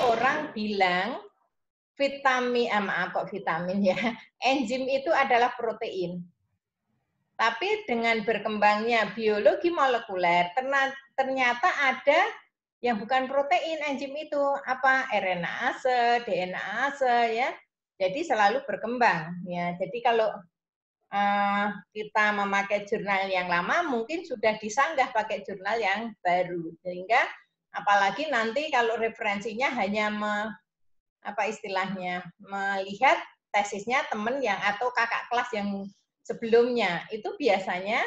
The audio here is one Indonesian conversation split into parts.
orang bilang vitamin, maaf kok vitamin ya, enzim itu adalah protein. Tapi dengan berkembangnya biologi molekuler, ternyata ada yang bukan protein enzim itu, apa RNase, DNase ya. Jadi selalu berkembang ya. Jadi kalau kita memakai jurnal yang lama, mungkin sudah disanggah pakai jurnal yang baru. Sehingga apalagi nanti kalau referensinya hanya apa istilahnya melihat tesisnya teman yang atau kakak kelas yang sebelumnya, itu biasanya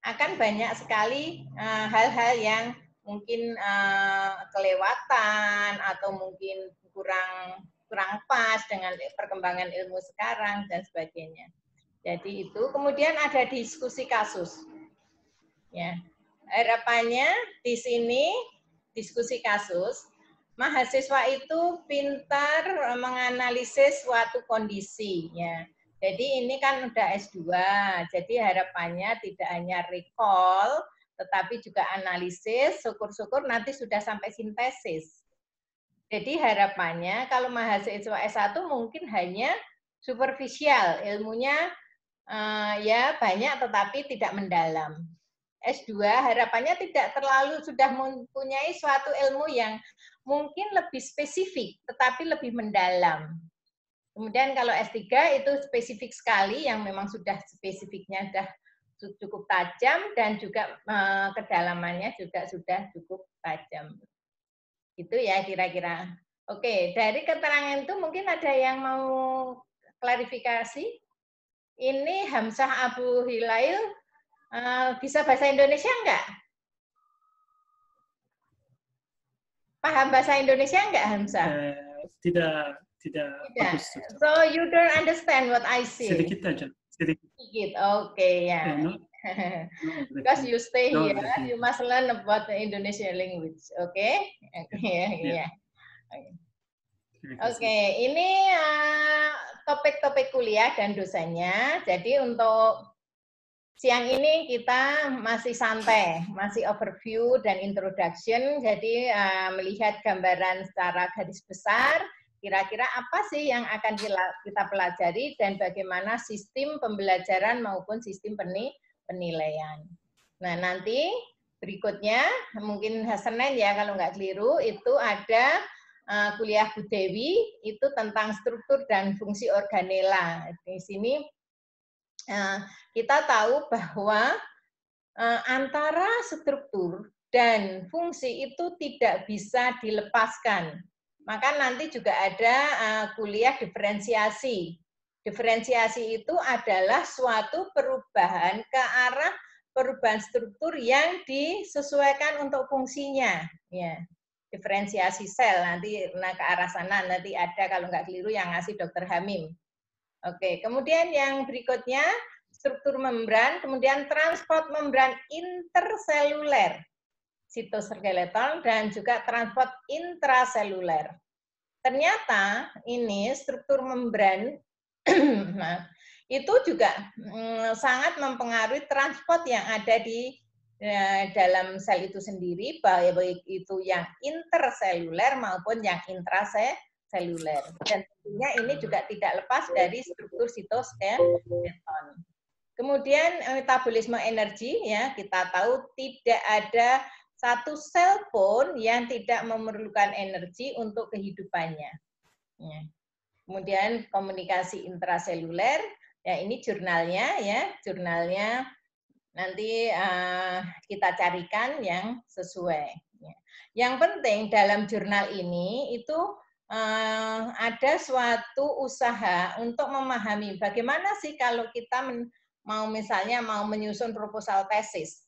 akan banyak sekali hal-hal yang mungkin kelewatan atau mungkin kurang pas dengan perkembangan ilmu sekarang dan sebagainya. Jadi itu kemudian ada diskusi kasus. Ya. Harapannya di sini diskusi kasus, mahasiswa itu pintar menganalisis suatu kondisi ya. Jadi ini kan udah S2, jadi harapannya tidak hanya recall, tetapi juga analisis, syukur-syukur nanti sudah sampai sintesis. Jadi harapannya kalau mahasiswa S1 mungkin hanya superficial, ilmunya ya banyak tetapi tidak mendalam. S2 harapannya tidak terlalu sudah mempunyai suatu ilmu yang mungkin lebih spesifik tetapi lebih mendalam. Kemudian kalau S3 itu spesifik sekali yang memang sudah spesifiknya sudah cukup tajam dan juga kedalamannya juga sudah cukup tajam. Itu ya kira-kira. Oke, dari keterangan itu mungkin ada yang mau klarifikasi? Ini Hamzah Abu Hilail bisa bahasa Indonesia enggak? Paham bahasa Indonesia enggak, Hamzah? Tidak bagus. So you don't understand what I say? Sedikit aja. Sedikit, oke ya. Because you stay here, you must learn about the Indonesian language, oke? Oke, Oke, ini topik-topik kuliah dan dosennya. Jadi untuk siang ini kita masih santai, masih overview dan introduction. Jadi melihat gambaran secara garis besar, kira-kira apa sih yang akan kita pelajari dan bagaimana sistem pembelajaran maupun sistem penilaian. Nah, nanti berikutnya, mungkin Senin ya kalau nggak keliru, itu ada kuliah Bu Dewi, itu tentang struktur dan fungsi organela. Di sini kita tahu bahwa antara struktur dan fungsi itu tidak bisa dilepaskan. Maka nanti juga ada kuliah diferensiasi. Diferensiasi itu adalah suatu perubahan ke arah perubahan struktur yang disesuaikan untuk fungsinya. Ya. Diferensiasi sel nanti ke arah sana nanti ada kalau nggak keliru yang ngasih Dr. Hamim. Oke, kemudian yang berikutnya struktur membran, kemudian transport membran interseluler, sitoskeleton, dan juga transport intraseluler. Ternyata ini struktur membran itu juga sangat mempengaruhi transport yang ada di dalam sel itu sendiri, baik itu yang interseluler maupun yang intraseluler. Dan tentunya ini juga tidak lepas dari struktur sitoskeleton. Kemudian metabolisme energi, ya kita tahu tidak ada satu sel pun yang tidak memerlukan energi untuk kehidupannya. Ya. Kemudian komunikasi intraseluler, ya ini jurnalnya, ya jurnalnya nanti kita carikan yang sesuai. Ya. Yang penting dalam jurnal ini itu ada suatu usaha untuk memahami bagaimana sih kalau kita mau misalnya mau menyusun proposal tesis.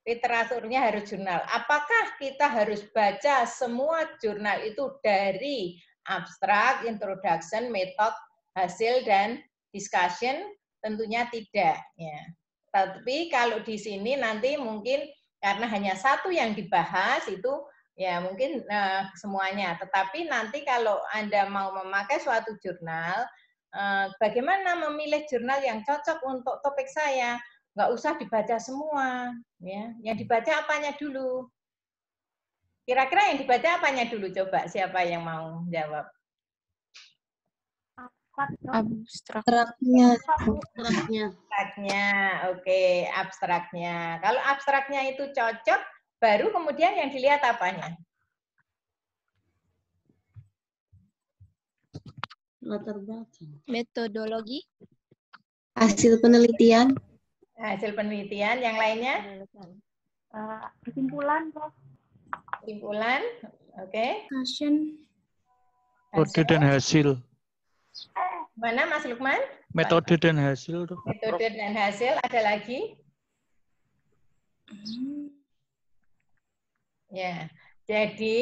Literaturnya harus jurnal. Apakah kita harus baca semua jurnal itu dari abstrak, introduction, method, hasil, dan discussion? Tentunya tidak. Ya. Tapi kalau di sini nanti mungkin karena hanya satu yang dibahas itu ya mungkin semuanya. Tetapi nanti kalau Anda mau memakai suatu jurnal, bagaimana memilih jurnal yang cocok untuk topik saya? Nggak usah dibaca semua, ya. Yang dibaca apanya dulu? Kira-kira yang dibaca apanya dulu? Coba siapa yang mau jawab? Abstraknya. Abstraknya, oke, abstraknya. Kalau abstraknya itu cocok, baru kemudian yang dilihat apanya? Latar belakang. Metodologi. Hasil penelitian. Hasil penelitian, yang lainnya? Kesimpulan, Prof. Kesimpulan, oke. Metode dan hasil. Mana Mas Lukman? Metode dan hasil. Metode dan hasil, ada lagi? Ya, jadi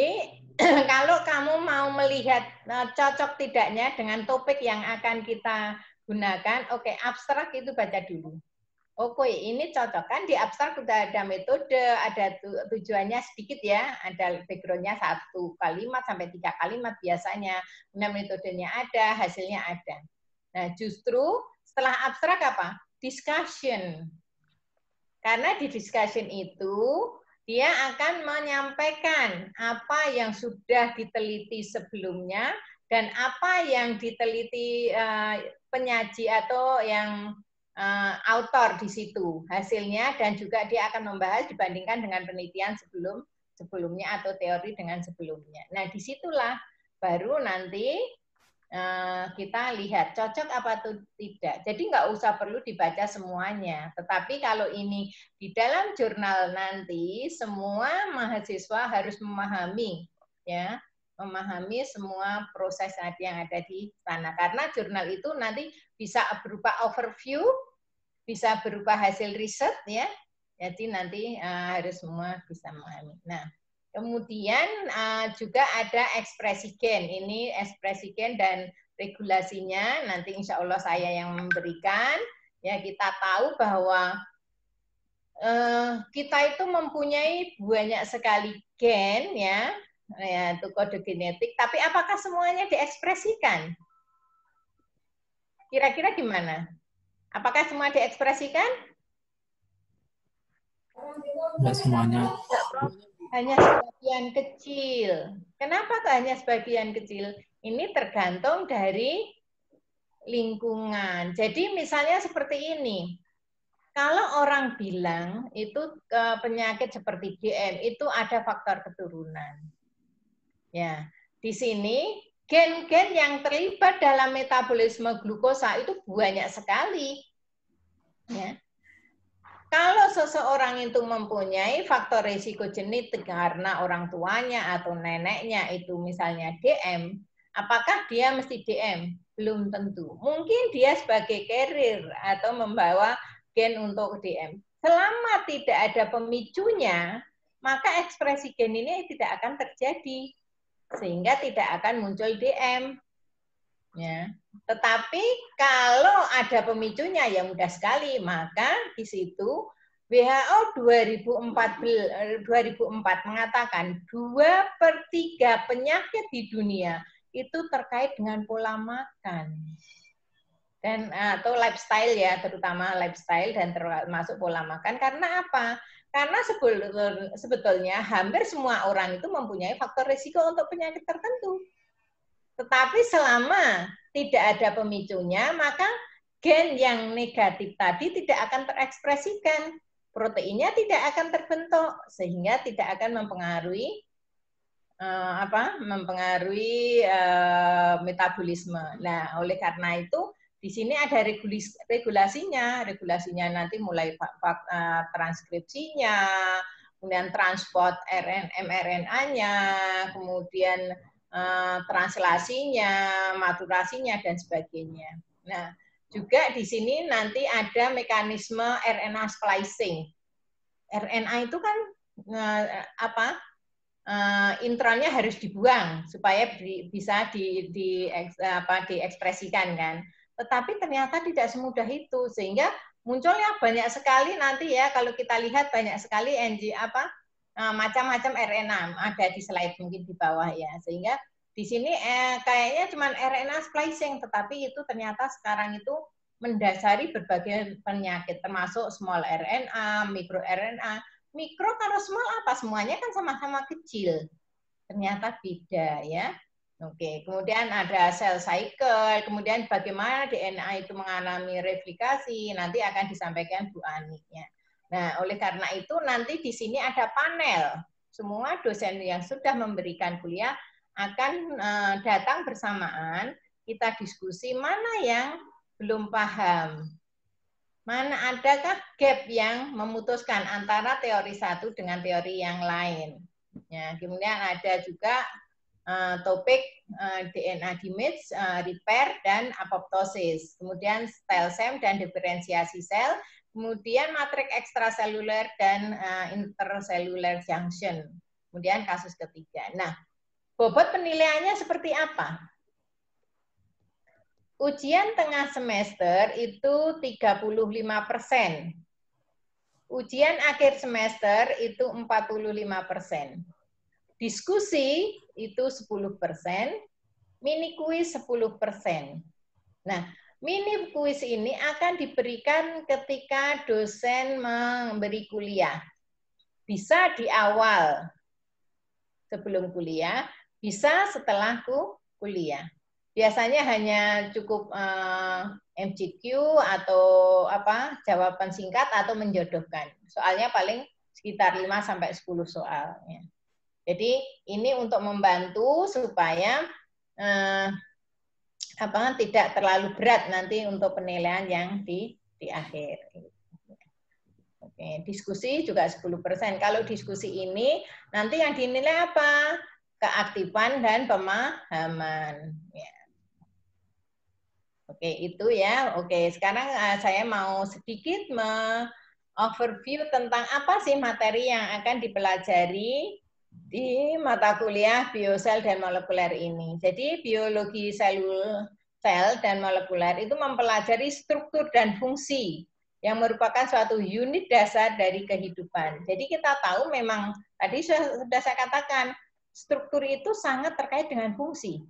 kalau kamu mau melihat cocok tidaknya dengan topik yang akan kita gunakan, oke, abstrak itu baca dulu. Oke, ini cocok kan di abstrak sudah ada metode, ada tujuannya sedikit ya, ada background-nya 1 kalimat sampai 3 kalimat biasanya, kemudian metodenya ada, hasilnya ada. Nah, justru setelah abstrak apa? Discussion. Karena di discussion itu dia akan menyampaikan apa yang sudah diteliti sebelumnya dan apa yang diteliti penyaji atau yang autor di situ hasilnya, dan juga dia akan membahas dibandingkan dengan penelitian sebelumnya atau teori dengan sebelumnya. Nah, disitulah baru nanti kita lihat cocok apa atau tidak. Jadi nggak usah perlu dibaca semuanya. Tetapi kalau ini di dalam jurnal nanti semua mahasiswa harus memahami, ya, memahami semua proses yang ada di sana. Karena jurnal itu nanti bisa berupa overview, bisa berupa hasil riset, ya. Jadi nanti harus semua bisa memahami. Nah, kemudian juga ada ekspresi gen. Ini ekspresi gen dan regulasinya nanti insya Allah saya yang memberikan. Ya, kita tahu bahwa kita itu mempunyai banyak sekali gen, ya, itu kode genetik. Tapi apakah semuanya diekspresikan? Kira-kira gimana? Apakah semua diekspresikan? Enggak semuanya. Hanya sebagian kecil. Kenapa hanya sebagian kecil? Ini tergantung dari lingkungan. Jadi misalnya seperti ini. Kalau orang bilang itu penyakit seperti DM itu ada faktor keturunan. Ya, di sini gen-gen yang terlibat dalam metabolisme glukosa itu banyak sekali. Ya. Kalau seseorang itu mempunyai faktor risiko genetik karena orang tuanya atau neneknya itu misalnya DM, apakah dia mesti DM? Belum tentu. Mungkin dia sebagai carrier atau membawa gen untuk DM. Selama tidak ada pemicunya, maka ekspresi gen ini tidak akan terjadi. Sehingga tidak akan muncul DM. Ya. Tetapi kalau ada pemicunya ya mudah sekali, maka di situ WHO 2004 mengatakan 2/3 penyakit di dunia itu terkait dengan pola makan dan atau lifestyle, ya, terutama lifestyle dan termasuk pola makan. Karena apa? Karena sebetulnya hampir semua orang itu mempunyai faktor risiko untuk penyakit tertentu. Tetapi selama tidak ada pemicunya, maka gen yang negatif tadi tidak akan terekspresikan. Proteinnya tidak akan terbentuk, sehingga tidak akan mempengaruhi metabolisme. Nah, oleh karena itu di sini ada regulasinya. Regulasinya nanti mulai transkripsinya, kemudian transport mRNA-nya, kemudian translasinya, maturasinya, dan sebagainya. Nah, juga di sini nanti ada mekanisme RNA splicing. RNA itu kan intronnya harus dibuang supaya bisa diekspresikan kan. Tetapi ternyata tidak semudah itu, sehingga munculnya banyak sekali nanti, ya, kalau kita lihat banyak sekali macam-macam RNA ada di slide mungkin di bawah, ya, sehingga di sini kayaknya cuma RNA splicing, tetapi itu ternyata sekarang itu mendasari berbagai penyakit termasuk small RNA, mikro RNA, mikro kalau small apa? Semuanya kan sama-sama kecil. Ternyata beda ya. Oke, kemudian ada cell cycle, kemudian bagaimana DNA itu mengalami replikasi, nanti akan disampaikan Bu Ani ya. Nah, oleh karena itu nanti di sini ada panel. Semua dosen yang sudah memberikan kuliah akan datang bersamaan, kita diskusi mana yang belum paham. Mana adakah gap yang memutuskan antara teori satu dengan teori yang lain. Ya, kemudian ada juga topik DNA damage, repair, dan apoptosis. Kemudian stem cell dan diferensiasi sel. Kemudian matriks ekstraseluler dan intercellular junction. Kemudian kasus ketiga. Nah, bobot penilaiannya seperti apa? Ujian tengah semester itu 35%. Ujian akhir semester itu 45%. Diskusi itu 10%, mini kuis 10%. Nah, mini kuis ini akan diberikan ketika dosen memberi kuliah. Bisa di awal sebelum kuliah, bisa setelah kuliah. Biasanya hanya cukup MCQ atau jawaban singkat atau menjodohkan. Soalnya paling sekitar 5-10 soal. Ya. Jadi ini untuk membantu supaya tidak terlalu berat nanti untuk penilaian yang di akhir. Oke, diskusi juga 10%. Kalau diskusi ini nanti yang dinilai apa? Keaktifan dan pemahaman. Ya. Oke, itu ya. Oke, sekarang saya mau sedikit overview tentang apa sih materi yang akan dipelajari di mata kuliah biosel dan molekuler ini. Jadi biologi sel dan molekuler itu mempelajari struktur dan fungsi yang merupakan suatu unit dasar dari kehidupan. Jadi kita tahu memang tadi sudah saya katakan struktur itu sangat terkait dengan fungsi.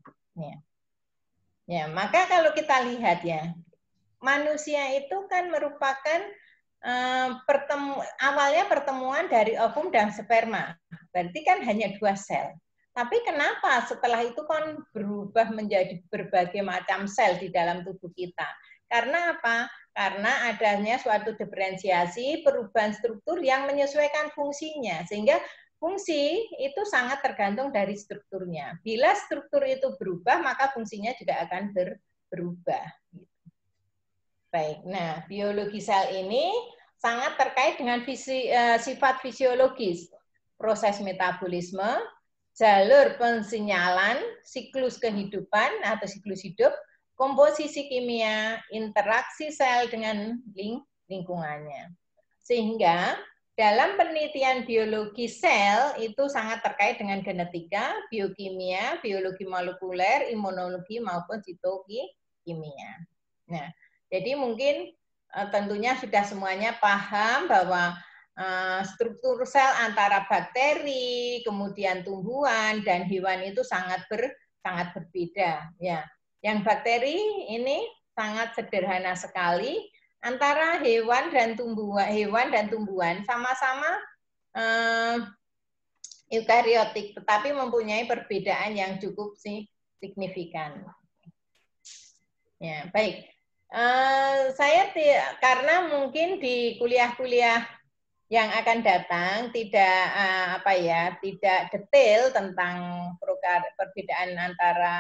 Ya, maka kalau kita lihat ya, manusia itu kan merupakan awalnya pertemuan dari ovum dan sperma. Berarti kan hanya 2 sel. Tapi kenapa setelah itu kan berubah menjadi berbagai macam sel di dalam tubuh kita? Karena apa? Karena adanya suatu diferensiasi, perubahan struktur yang menyesuaikan fungsinya. Sehingga fungsi itu sangat tergantung dari strukturnya. Bila struktur itu berubah, maka fungsinya juga akan berubah. Baik, nah biologi sel ini sangat terkait dengan sifat fisiologis, proses metabolisme, jalur pensinyalan, siklus kehidupan atau siklus hidup, komposisi kimia, interaksi sel dengan lingkungannya. Sehingga dalam penelitian biologi sel itu sangat terkait dengan genetika, biokimia, biologi molekuler, imunologi maupun sitokimia. Nah, jadi mungkin tentunya sudah semuanya paham bahwa struktur sel antara bakteri, kemudian tumbuhan dan hewan itu sangat berbeda. Ya, yang bakteri ini sangat sederhana sekali. Antara hewan dan tumbuhan sama-sama eukariotik, tetapi mempunyai perbedaan yang cukup signifikan. Ya, baik. Saya karena mungkin di kuliah-kuliah yang akan datang tidak detail tentang perbedaan antara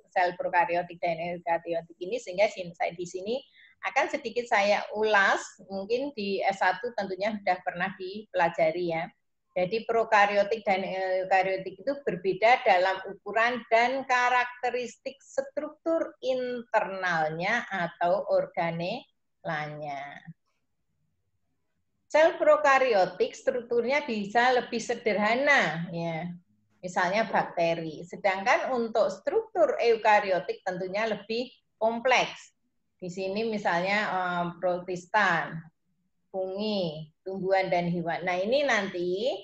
sel prokariotik dan eukariotik ini, sehingga saya di sini akan sedikit saya ulas. Mungkin di S1 tentunya sudah pernah dipelajari ya. Jadi prokariotik dan eukariotik itu berbeda dalam ukuran dan karakteristik struktur internalnya atau organelanya. Sel prokariotik strukturnya bisa lebih sederhana, ya. Misalnya bakteri. Sedangkan untuk struktur eukariotik tentunya lebih kompleks. Di sini misalnya protista, fungi, tumbuhan dan hewan. Nah, ini nanti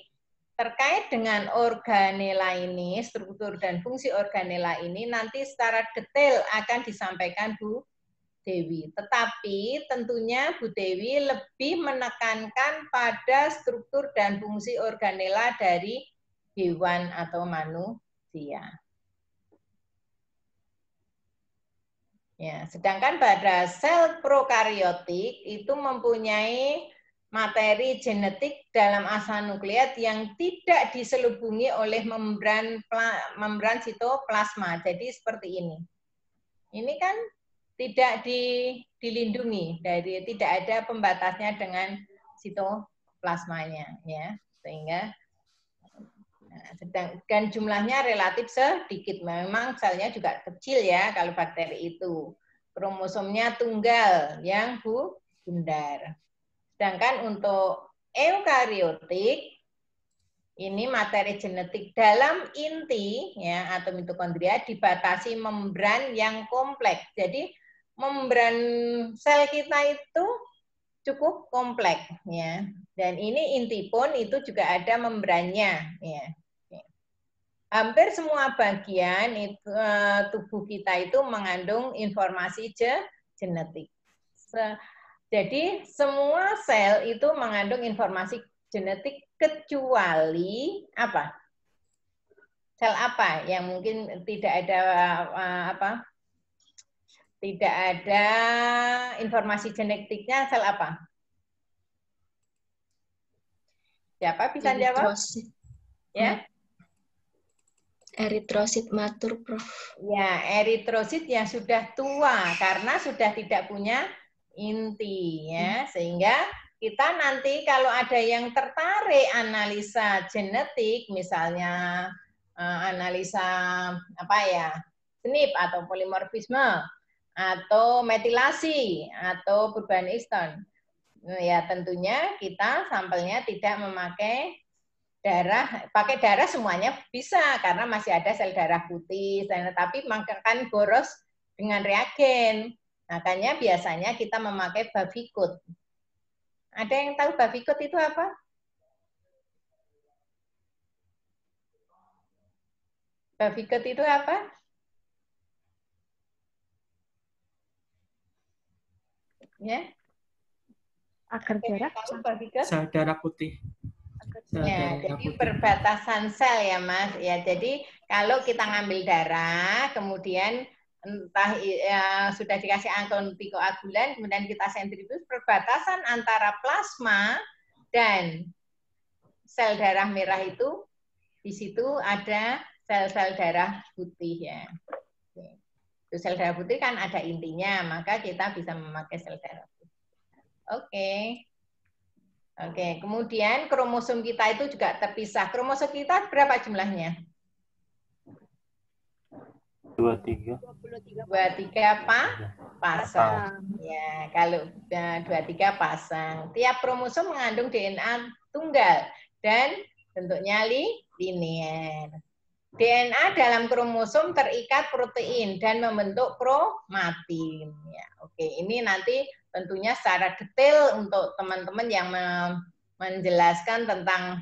terkait dengan organela ini, struktur dan fungsi organela ini nanti secara detail akan disampaikan Bu Dewi. Tetapi tentunya Bu Dewi lebih menekankan pada struktur dan fungsi organela dari hewan atau manusia. Ya, sedangkan pada sel prokariotik itu mempunyai materi genetik dalam asa nukleat yang tidak diselubungi oleh membran sitoplasma. Jadi seperti ini. Ini kan tidak dilindungi dari, tidak ada pembatasnya dengan sitoplasmanya, ya, sehingga dan jumlahnya relatif sedikit. Memang selnya juga kecil ya kalau bakteri itu. Kromosomnya tunggal yang bundar. Sedangkan untuk eukariotik ini materi genetik dalam inti ya atau mitokondria dibatasi membran yang kompleks. Jadi membran sel kita itu cukup kompleks ya. Dan ini inti pun itu juga ada membrannya ya. Hampir semua bagian itu, tubuh kita itu mengandung informasi genetik. Jadi semua sel itu mengandung informasi genetik kecuali apa? Sel apa yang mungkin tidak ada tidak ada informasi genetiknya, sel apa? Siapa bisa jawab? Eritrosit. Ya. Eritrosit matur, Prof. Ya, eritrosit yang sudah tua karena sudah tidak punya inti ya, sehingga kita nanti kalau ada yang tertarik analisa genetik, misalnya analisa apa ya, SNP atau polimorfisme atau metilasi atau perubahan histon, ya tentunya kita sampelnya tidak memakai darah, pakai darah semuanya bisa karena masih ada sel darah putih, tapi kan boros dengan reagen. Makanya biasanya kita memakai Bavikut. Ada yang tahu Bavikut itu apa? Bavikut itu apa? Ya. Agar jarak Tahu Bavikut? Sel darah putih. Ya, jadi perbatasan sel ya Mas. Ya, jadi kalau kita ngambil darah, kemudian entah sudah dikasih antikoagulan, kemudian kita sentrifuge, perbatasan antara plasma dan sel darah merah itu di situ ada sel-sel darah putih ya. Itu sel darah putih kan ada intinya, maka kita bisa memakai sel darah putih. Oke. Oke, kemudian kromosom kita itu juga terpisah. Kromosom kita berapa jumlahnya? 23. 23 pasang. Ya, kalau 23 pasang. Tiap kromosom mengandung DNA tunggal dan bentuknya linier. DNA dalam kromosom terikat protein dan membentuk kromatin. Ya, oke, ini nanti tentunya secara detail untuk teman-teman yang menjelaskan tentang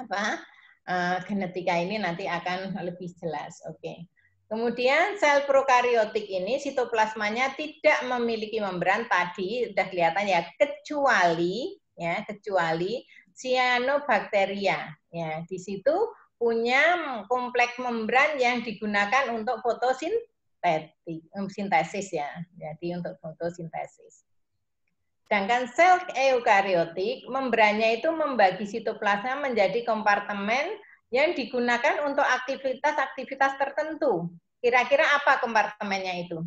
apa genetika ini nanti akan lebih jelas. Oke. Kemudian sel prokariotik ini sitoplasmanya tidak memiliki membran, tadi sudah kelihatan ya, kecuali cyanobacteria. Ya, di situ punya kompleks membran yang digunakan untuk sintesis ya. Jadi untuk fotosintesis. Sedangkan sel eukariotik, membrannya itu membagi sitoplasma menjadi kompartemen yang digunakan untuk aktivitas-aktivitas tertentu. Kira-kira apa kompartemennya itu?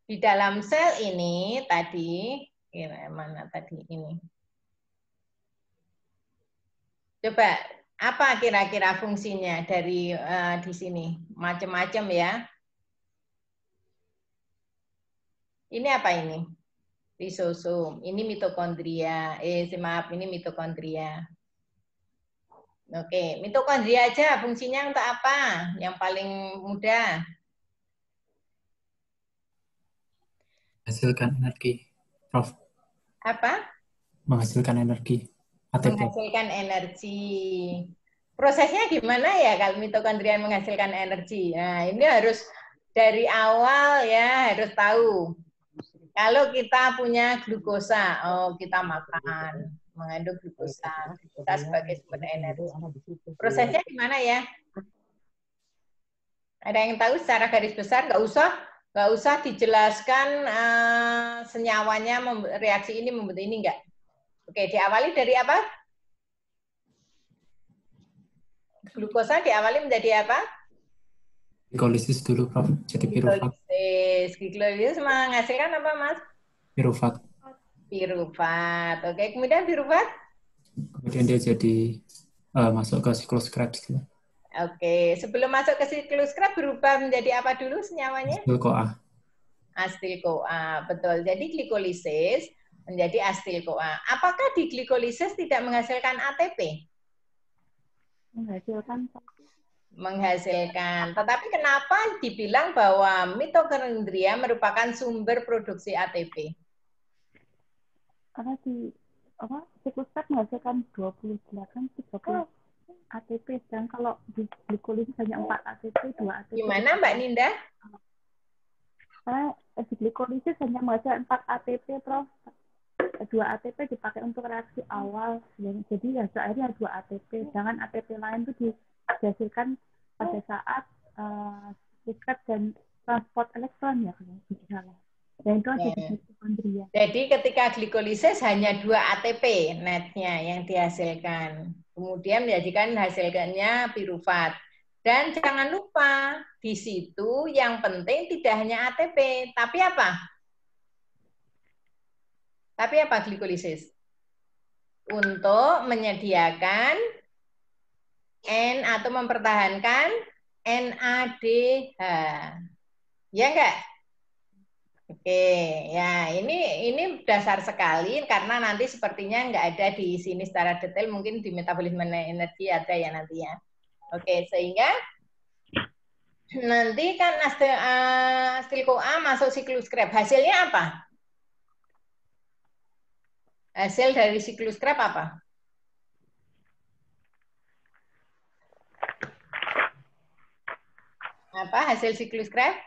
Di dalam sel ini tadi, mana tadi ini? Coba, apa kira-kira fungsinya dari di sini? Macam-macam ya. Ini apa ini? Lisosom. Ini mitokondria. Maaf, ini mitokondria. Oke, mitokondria aja fungsinya untuk apa? Yang paling mudah. Menghasilkan energi, Prof. Apa? Menghasilkan energi. Menghasilkan energi. Prosesnya gimana ya kalau mitokondria menghasilkan energi? Nah, ini harus dari awal ya harus tahu. Kalau kita punya glukosa, oh kita makan, mengandung glukosa, kita sebagai sumber energi. Prosesnya gimana ya? Ada yang tahu secara garis besar? Nggak usah dijelaskan senyawanya reaksi ini membentuk ini enggak. Oke, diawali dari apa? Glukosa diawali menjadi apa? Glikolisis dulu, Prof. Jadi pirufat. Glikolisis menghasilkan apa, Mas? Pirufat. Pirufat. Oke, kemudian pirufat? Kemudian dia jadi masuk ke siklus Krebs. Gitu. Oke, sebelum masuk ke siklus Krebs berubah menjadi apa dulu senyawanya? Asil-CoA. Asil-CoA, betul. Jadi glikolisis menjadi asil-CoA. Apakah di glikolisis tidak menghasilkan ATP? Menghasilkan. Tetapi kenapa dibilang bahwa mitokondria merupakan sumber produksi ATP? Karena siklus Krebs menghasilkan 28 30 ATP, dan kalau di glikolisis hanya 4 ATP, 2 ATP. Gimana Mbak Ninda? Karena di glikolisis hanya menghasilkan 4 ATP, Prof. 2 ATP dipakai untuk reaksi awal, jadi ya akhirnya 2 ATP, jangan ATP lain itu dihasilkan pada saat siklus dan transport elektron ya, kalau salah. Dan itu ada di mitokondria. Jadi ketika glikolisis hanya 2 ATP netnya yang dihasilkan. Kemudian menjadikan hasilkannya pirufat. Dan jangan lupa, di situ yang penting tidak hanya ATP, tapi apa? Tapi apa glikolisis? Untuk menyediakan N atau mempertahankan NADH. Ya enggak? Oke, ya ini dasar sekali karena nanti sepertinya nggak ada di sini secara detail, mungkin di metabolisme energi ada ya nanti ya. Oke, sehingga nanti kan asil-CoA masuk siklus Krebs. Hasilnya apa? Hasil dari siklus Krebs apa? Apa hasil siklus Krebs?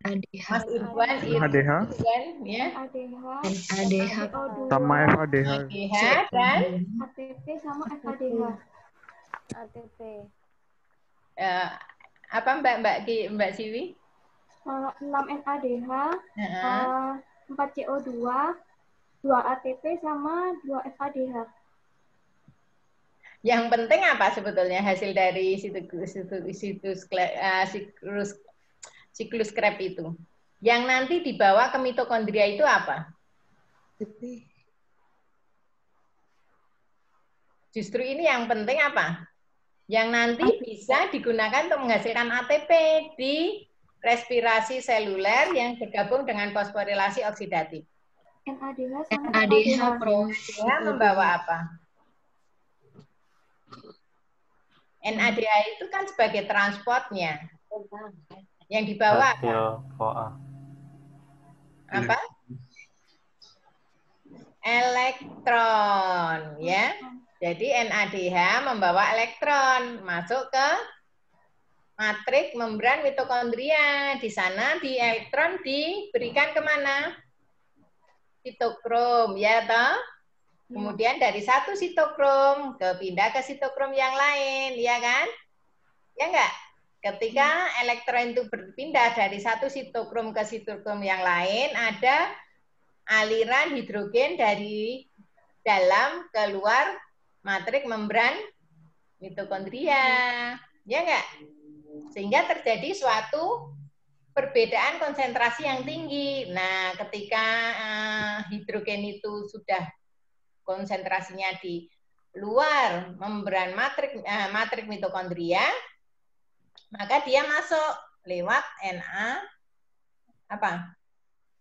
ADH. Mas Irwan, ADH. Ya. ADH. Sama FADH. ADH dan ATP sama FADH. ATP. Apa Mbak Siwi? 6 NADH, 4 CO2, 2 ATP sama 2 FADH. Yang penting apa sebetulnya hasil dari siklus Krebs itu? Yang nanti dibawa ke mitokondria itu apa? Justru ini yang penting apa? Yang nanti bisa digunakan untuk menghasilkan ATP di respirasi seluler yang bergabung dengan fosforilasi oksidatif. NADH sama NADH, FADH. Prof. Dia membawa apa? NADH itu kan sebagai transportnya. Yang dibawa apa? Elektron, ya. Jadi NADH membawa elektron masuk ke matriks membran mitokondria. Di sana di elektron diberikan kemana? Sitokrom, ya toh? Kemudian dari satu sitokrom pindah ke sitokrom yang lain, ya kan? Ya enggak? Ketika elektron itu berpindah dari satu sitokrom ke sitokrom yang lain, ada aliran hidrogen dari dalam keluar matriks membran mitokondria. Ya enggak? Sehingga terjadi suatu perbedaan konsentrasi yang tinggi. Nah, ketika hidrogen itu sudah konsentrasinya di luar membran matriks mitokondria, maka dia masuk lewat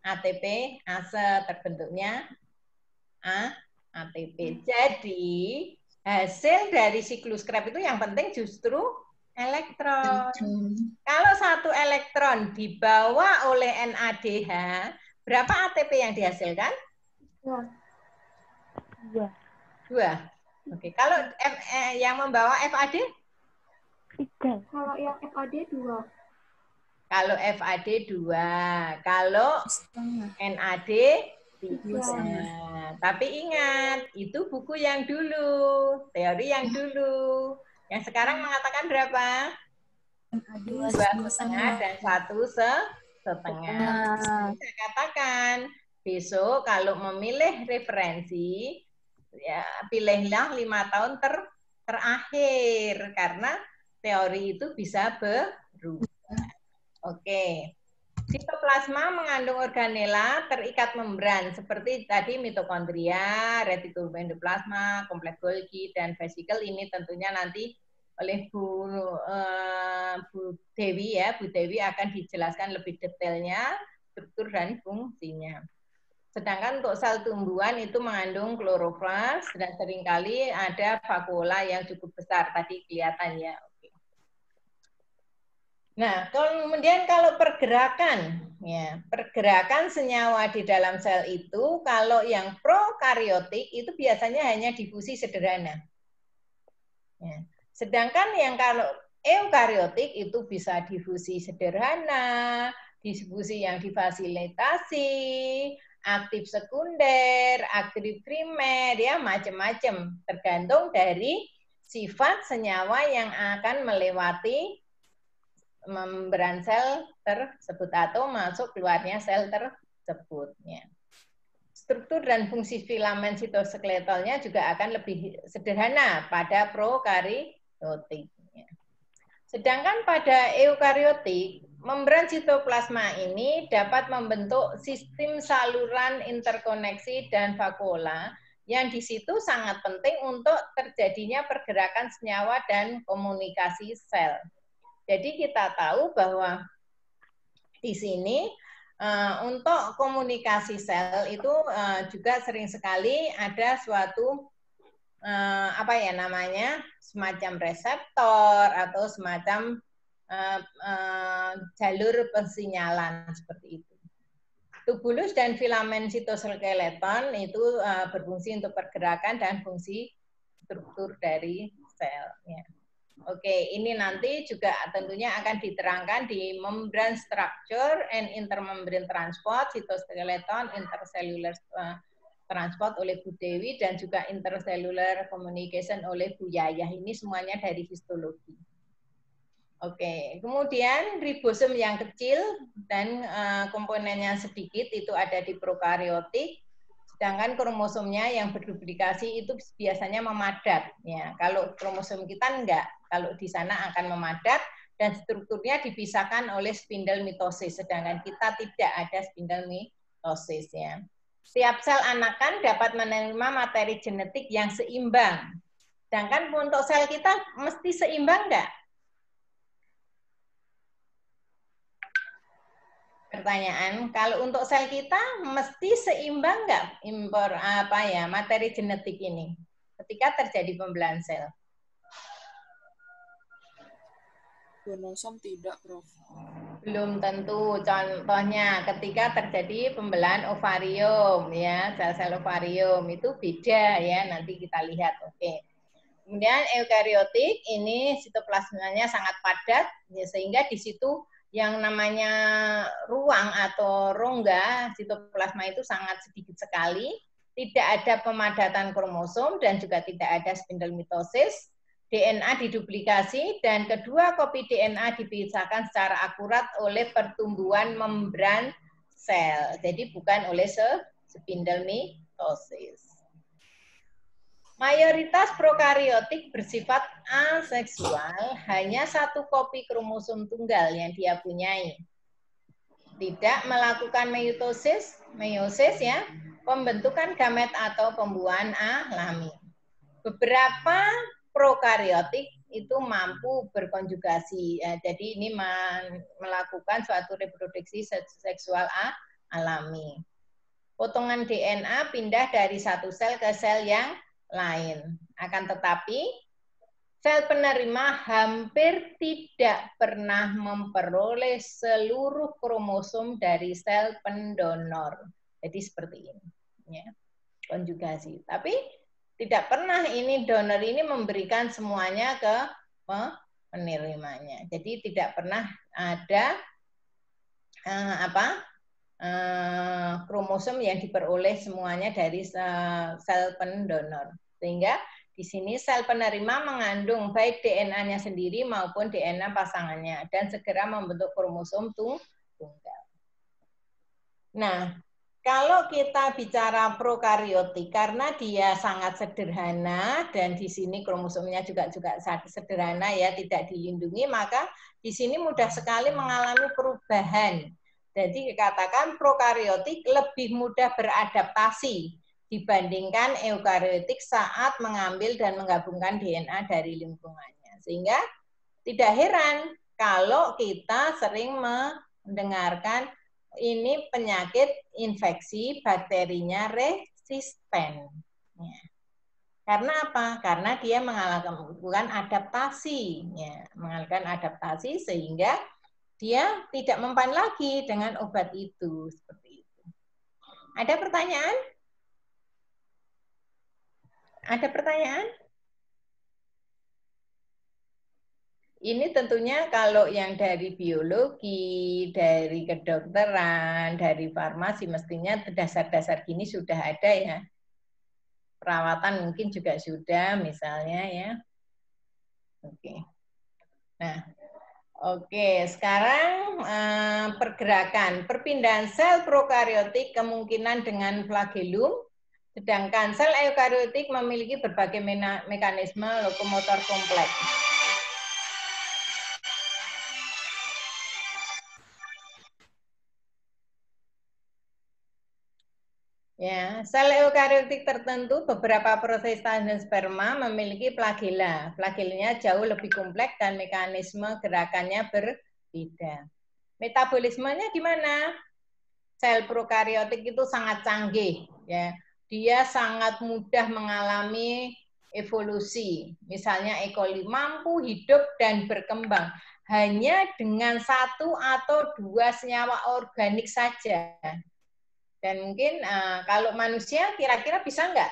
ATP, ase terbentuknya ATP. Jadi hasil dari siklus Krebs itu yang penting justru elektron. Kalau satu elektron dibawa oleh NADH, berapa ATP yang dihasilkan? 2. Oke. Kalau yang membawa FAD? 3. Kalau yang FAD 2. Kalau FAD 2. Kalau NAD 3. Tapi ingat, itu buku yang dulu, teori yang dulu. Yang sekarang mengatakan berapa? 2,5 dan 1,5. Saya katakan, besok kalau memilih referensi, ya pilihlah 5 tahun terakhir, karena teori itu bisa berubah. Oke. Sitoplasma mengandung organela terikat membran seperti tadi mitokondria, retikulum endoplasma, kompleks Golgi, dan vesikel. Ini tentunya nanti oleh Bu Dewi ya. Bu Dewi akan dijelaskan lebih detailnya struktur dan fungsinya. Sedangkan untuk sel tumbuhan itu mengandung kloroflas dan seringkali ada vakuola yang cukup besar. Tadi kelihatan ya. Nah, kemudian kalau pergerakan, ya, pergerakan senyawa di dalam sel itu, kalau yang prokaryotik itu biasanya hanya difusi sederhana. Ya. Sedangkan yang kalau eukaryotik itu bisa difusi sederhana, difusi yang difasilitasi, aktif sekunder, aktif primer, ya macam-macam, tergantung dari sifat senyawa yang akan melewati membran sel tersebut atau masuk keluarnya sel tersebut. Struktur dan fungsi filamen sitoskeletalnya juga akan lebih sederhana pada prokaryotik. Sedangkan pada eukaryotik, membran sitoplasma ini dapat membentuk sistem saluran interkoneksi dan vakuola yang di situ sangat penting untuk terjadinya pergerakan senyawa dan komunikasi sel. Jadi kita tahu bahwa di sini untuk komunikasi sel itu juga sering sekali ada suatu apa ya namanya, semacam reseptor atau semacam jalur persinyalan seperti itu. Tubulus dan filamen sitoskeleton itu berfungsi untuk pergerakan dan fungsi struktur dari selnya. Oke, ini nanti juga tentunya akan diterangkan di membran structure and intermembrane transport, sitoskeleton, intercellular transport oleh Bu Dewi, dan juga intercellular communication oleh Bu Yayah. Ini semuanya dari histologi. Oke, kemudian ribosom yang kecil dan komponennya sedikit itu ada di prokaryotik. Sedangkan kromosomnya yang berduplikasi itu biasanya memadat. Ya, kalau kromosom kita enggak, kalau di sana akan memadat dan strukturnya dipisahkan oleh spindle mitosis. Sedangkan kita tidak ada spindle mitosis. Ya. Setiap sel anakan dapat menerima materi genetik yang seimbang. Sedangkan untuk sel kita mesti seimbang enggak? Pertanyaan, kalau untuk sel kita mesti seimbang nggak impor materi genetik ini ketika terjadi pembelahan sel? Kromosom tidak, Prof. Belum tentu. Contohnya ketika terjadi pembelahan ovarium, ya sel-sel ovarium itu beda ya. Nanti kita lihat. Oke. Kemudian eukaryotik ini sitoplasmanya sangat padat, ya, sehingga di situ yang namanya ruang atau rongga sitoplasma itu sangat sedikit sekali, tidak ada pemadatan kromosom dan juga tidak ada spindle mitosis, DNA diduplikasi dan kedua kopi DNA dipisahkan secara akurat oleh pertumbuhan membran sel. Jadi bukan oleh spindle mitosis. Mayoritas prokaryotik bersifat aseksual, hanya satu kopi kromosom tunggal yang dia punyai. Tidak melakukan meiosis ya, pembentukan gamet atau pembuahan alami. Beberapa prokaryotik itu mampu berkonjugasi, ya, jadi ini melakukan suatu reproduksi seksual alami. Potongan DNA pindah dari satu sel ke sel yang lain. Akan tetapi, sel penerima hampir tidak pernah memperoleh seluruh kromosom dari sel pendonor. Jadi seperti ini, ya, konjugasi. Tapi tidak pernah ini donor ini memberikan semuanya ke penerimanya. Jadi tidak pernah ada kromosom yang diperoleh semuanya dari sel pendonor. Sehingga di sini sel penerima mengandung baik DNA-nya sendiri maupun DNA pasangannya dan segera membentuk kromosom tunggal. Nah, kalau kita bicara prokariotik, karena dia sangat sederhana dan di sini kromosomnya juga sederhana ya, tidak dilindungi, maka di sini mudah sekali mengalami perubahan. Jadi dikatakan prokariotik lebih mudah beradaptasi dibandingkan eukariotik saat mengambil dan menggabungkan DNA dari lingkungannya. Sehingga tidak heran kalau kita sering mendengarkan ini penyakit infeksi bakterinya resisten. Ya. Karena apa? Karena dia mengalami adaptasi, ya, mengalami adaptasi sehingga dia tidak mempan lagi dengan obat itu. Seperti itu. Ada pertanyaan? Ada pertanyaan? Ini tentunya kalau yang dari biologi, dari kedokteran, dari farmasi, mestinya dasar-dasar gini sudah ada ya. Perawatan mungkin juga sudah, misalnya ya. Oke. Nah, oke. Sekarang pergerakan. Perpindahan sel prokariotik kemungkinan dengan flagellum, sedangkan sel eukariotik memiliki berbagai mekanisme lokomotor kompleks. Ya, sel eukariotik tertentu beberapa proses dan sperma memiliki flagella. Flagellanya jauh lebih kompleks dan mekanisme gerakannya berbeda. Metabolismenya gimana? Sel prokariotik itu sangat canggih, ya. Dia sangat mudah mengalami evolusi. Misalnya E. coli mampu hidup dan berkembang hanya dengan 1 atau 2 senyawa organik saja. Dan mungkin kalau manusia kira-kira bisa nggak?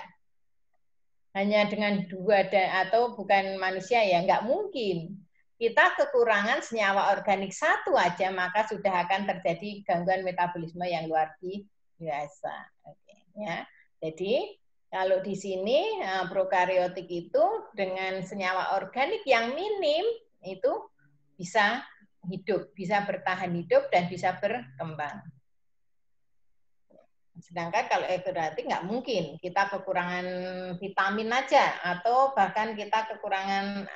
Hanya dengan 2 atau bukan manusia ya, nggak mungkin. Kita kekurangan senyawa organik 1 aja, maka sudah akan terjadi gangguan metabolisme yang luar biasa. Oke, ya. Jadi kalau di sini prokariotik itu dengan senyawa organik yang minim itu bisa hidup, bisa bertahan hidup dan bisa berkembang. Sedangkan kalau eukariotik nggak mungkin, kita kekurangan vitamin aja atau bahkan kita kekurangan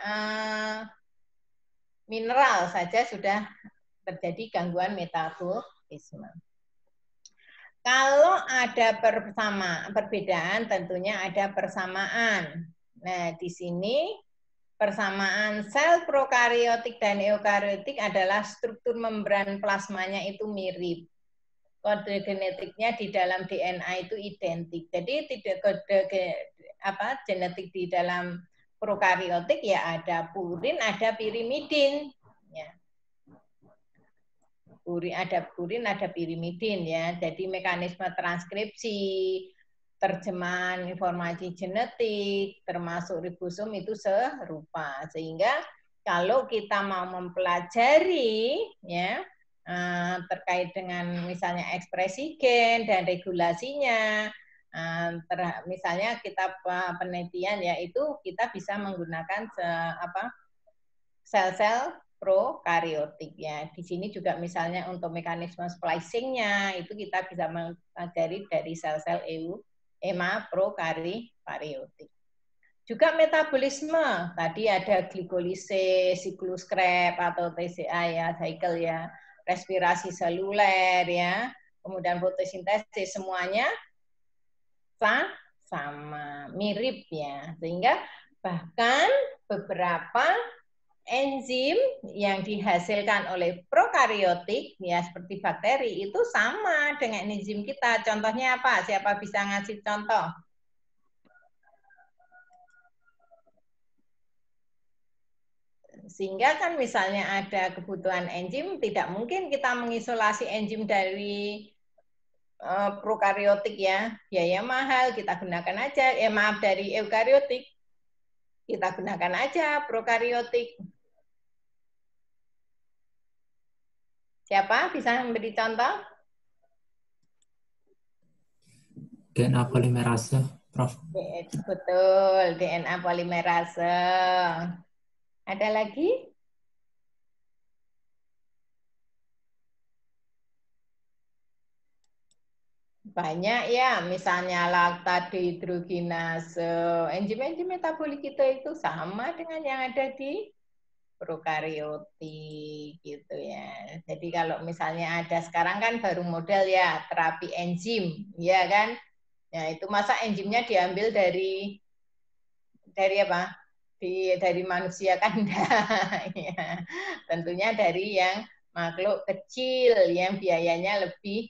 mineral saja sudah terjadi gangguan metabolisme. Kalau ada perbedaan tentunya ada persamaan. Nah, di sini persamaan sel prokariotik dan eukariotik adalah struktur membran plasmanya itu mirip. Kode genetiknya di dalam DNA itu identik. Jadi tidak kode genetik di dalam prokariotik ya ada purin, ada pirimidin. Ya. Ada purin, ada pirimidin ya. Jadi mekanisme transkripsi, terjemahan informasi genetik, termasuk ribosom itu serupa. Sehingga kalau kita mau mempelajari ya terkait dengan misalnya ekspresi gen dan regulasinya, misalnya kita penelitian yaitu kita bisa menggunakan sel-sel prokariotik ya. Di sini juga misalnya untuk mekanisme splicing-nya itu kita bisa mempelajari dari sel-sel prokariotik. Juga metabolisme, tadi ada glikolisis, siklus Krebs atau TCA ya, cycle ya, respirasi seluler ya, kemudian fotosintesis semuanya sama, mirip ya. Sehingga bahkan beberapa enzim yang dihasilkan oleh prokariotik ya seperti bakteri itu sama dengan enzim kita. Contohnya apa? Siapa bisa ngasih contoh? Sehingga kan misalnya ada kebutuhan enzim, tidak mungkin kita mengisolasi enzim dari prokariotik ya, biaya mahal, kita gunakan aja, dari eukariotik, kita gunakan aja prokariotik. Siapa bisa memberi contoh? DNA polimerase, Prof. Betul, DNA polimerase. Ada lagi? Banyak ya, misalnya laktat dehidrogenase. Enzim-enzim metabolik kita itu sama dengan yang ada di prokaryotik gitu ya. Jadi kalau misalnya ada sekarang kan baru model ya terapi enzim, ya kan? Ya itu masa enzimnya diambil dari apa? Dari manusia kan enggak. Ya. Tentunya dari yang makhluk kecil yang biayanya lebih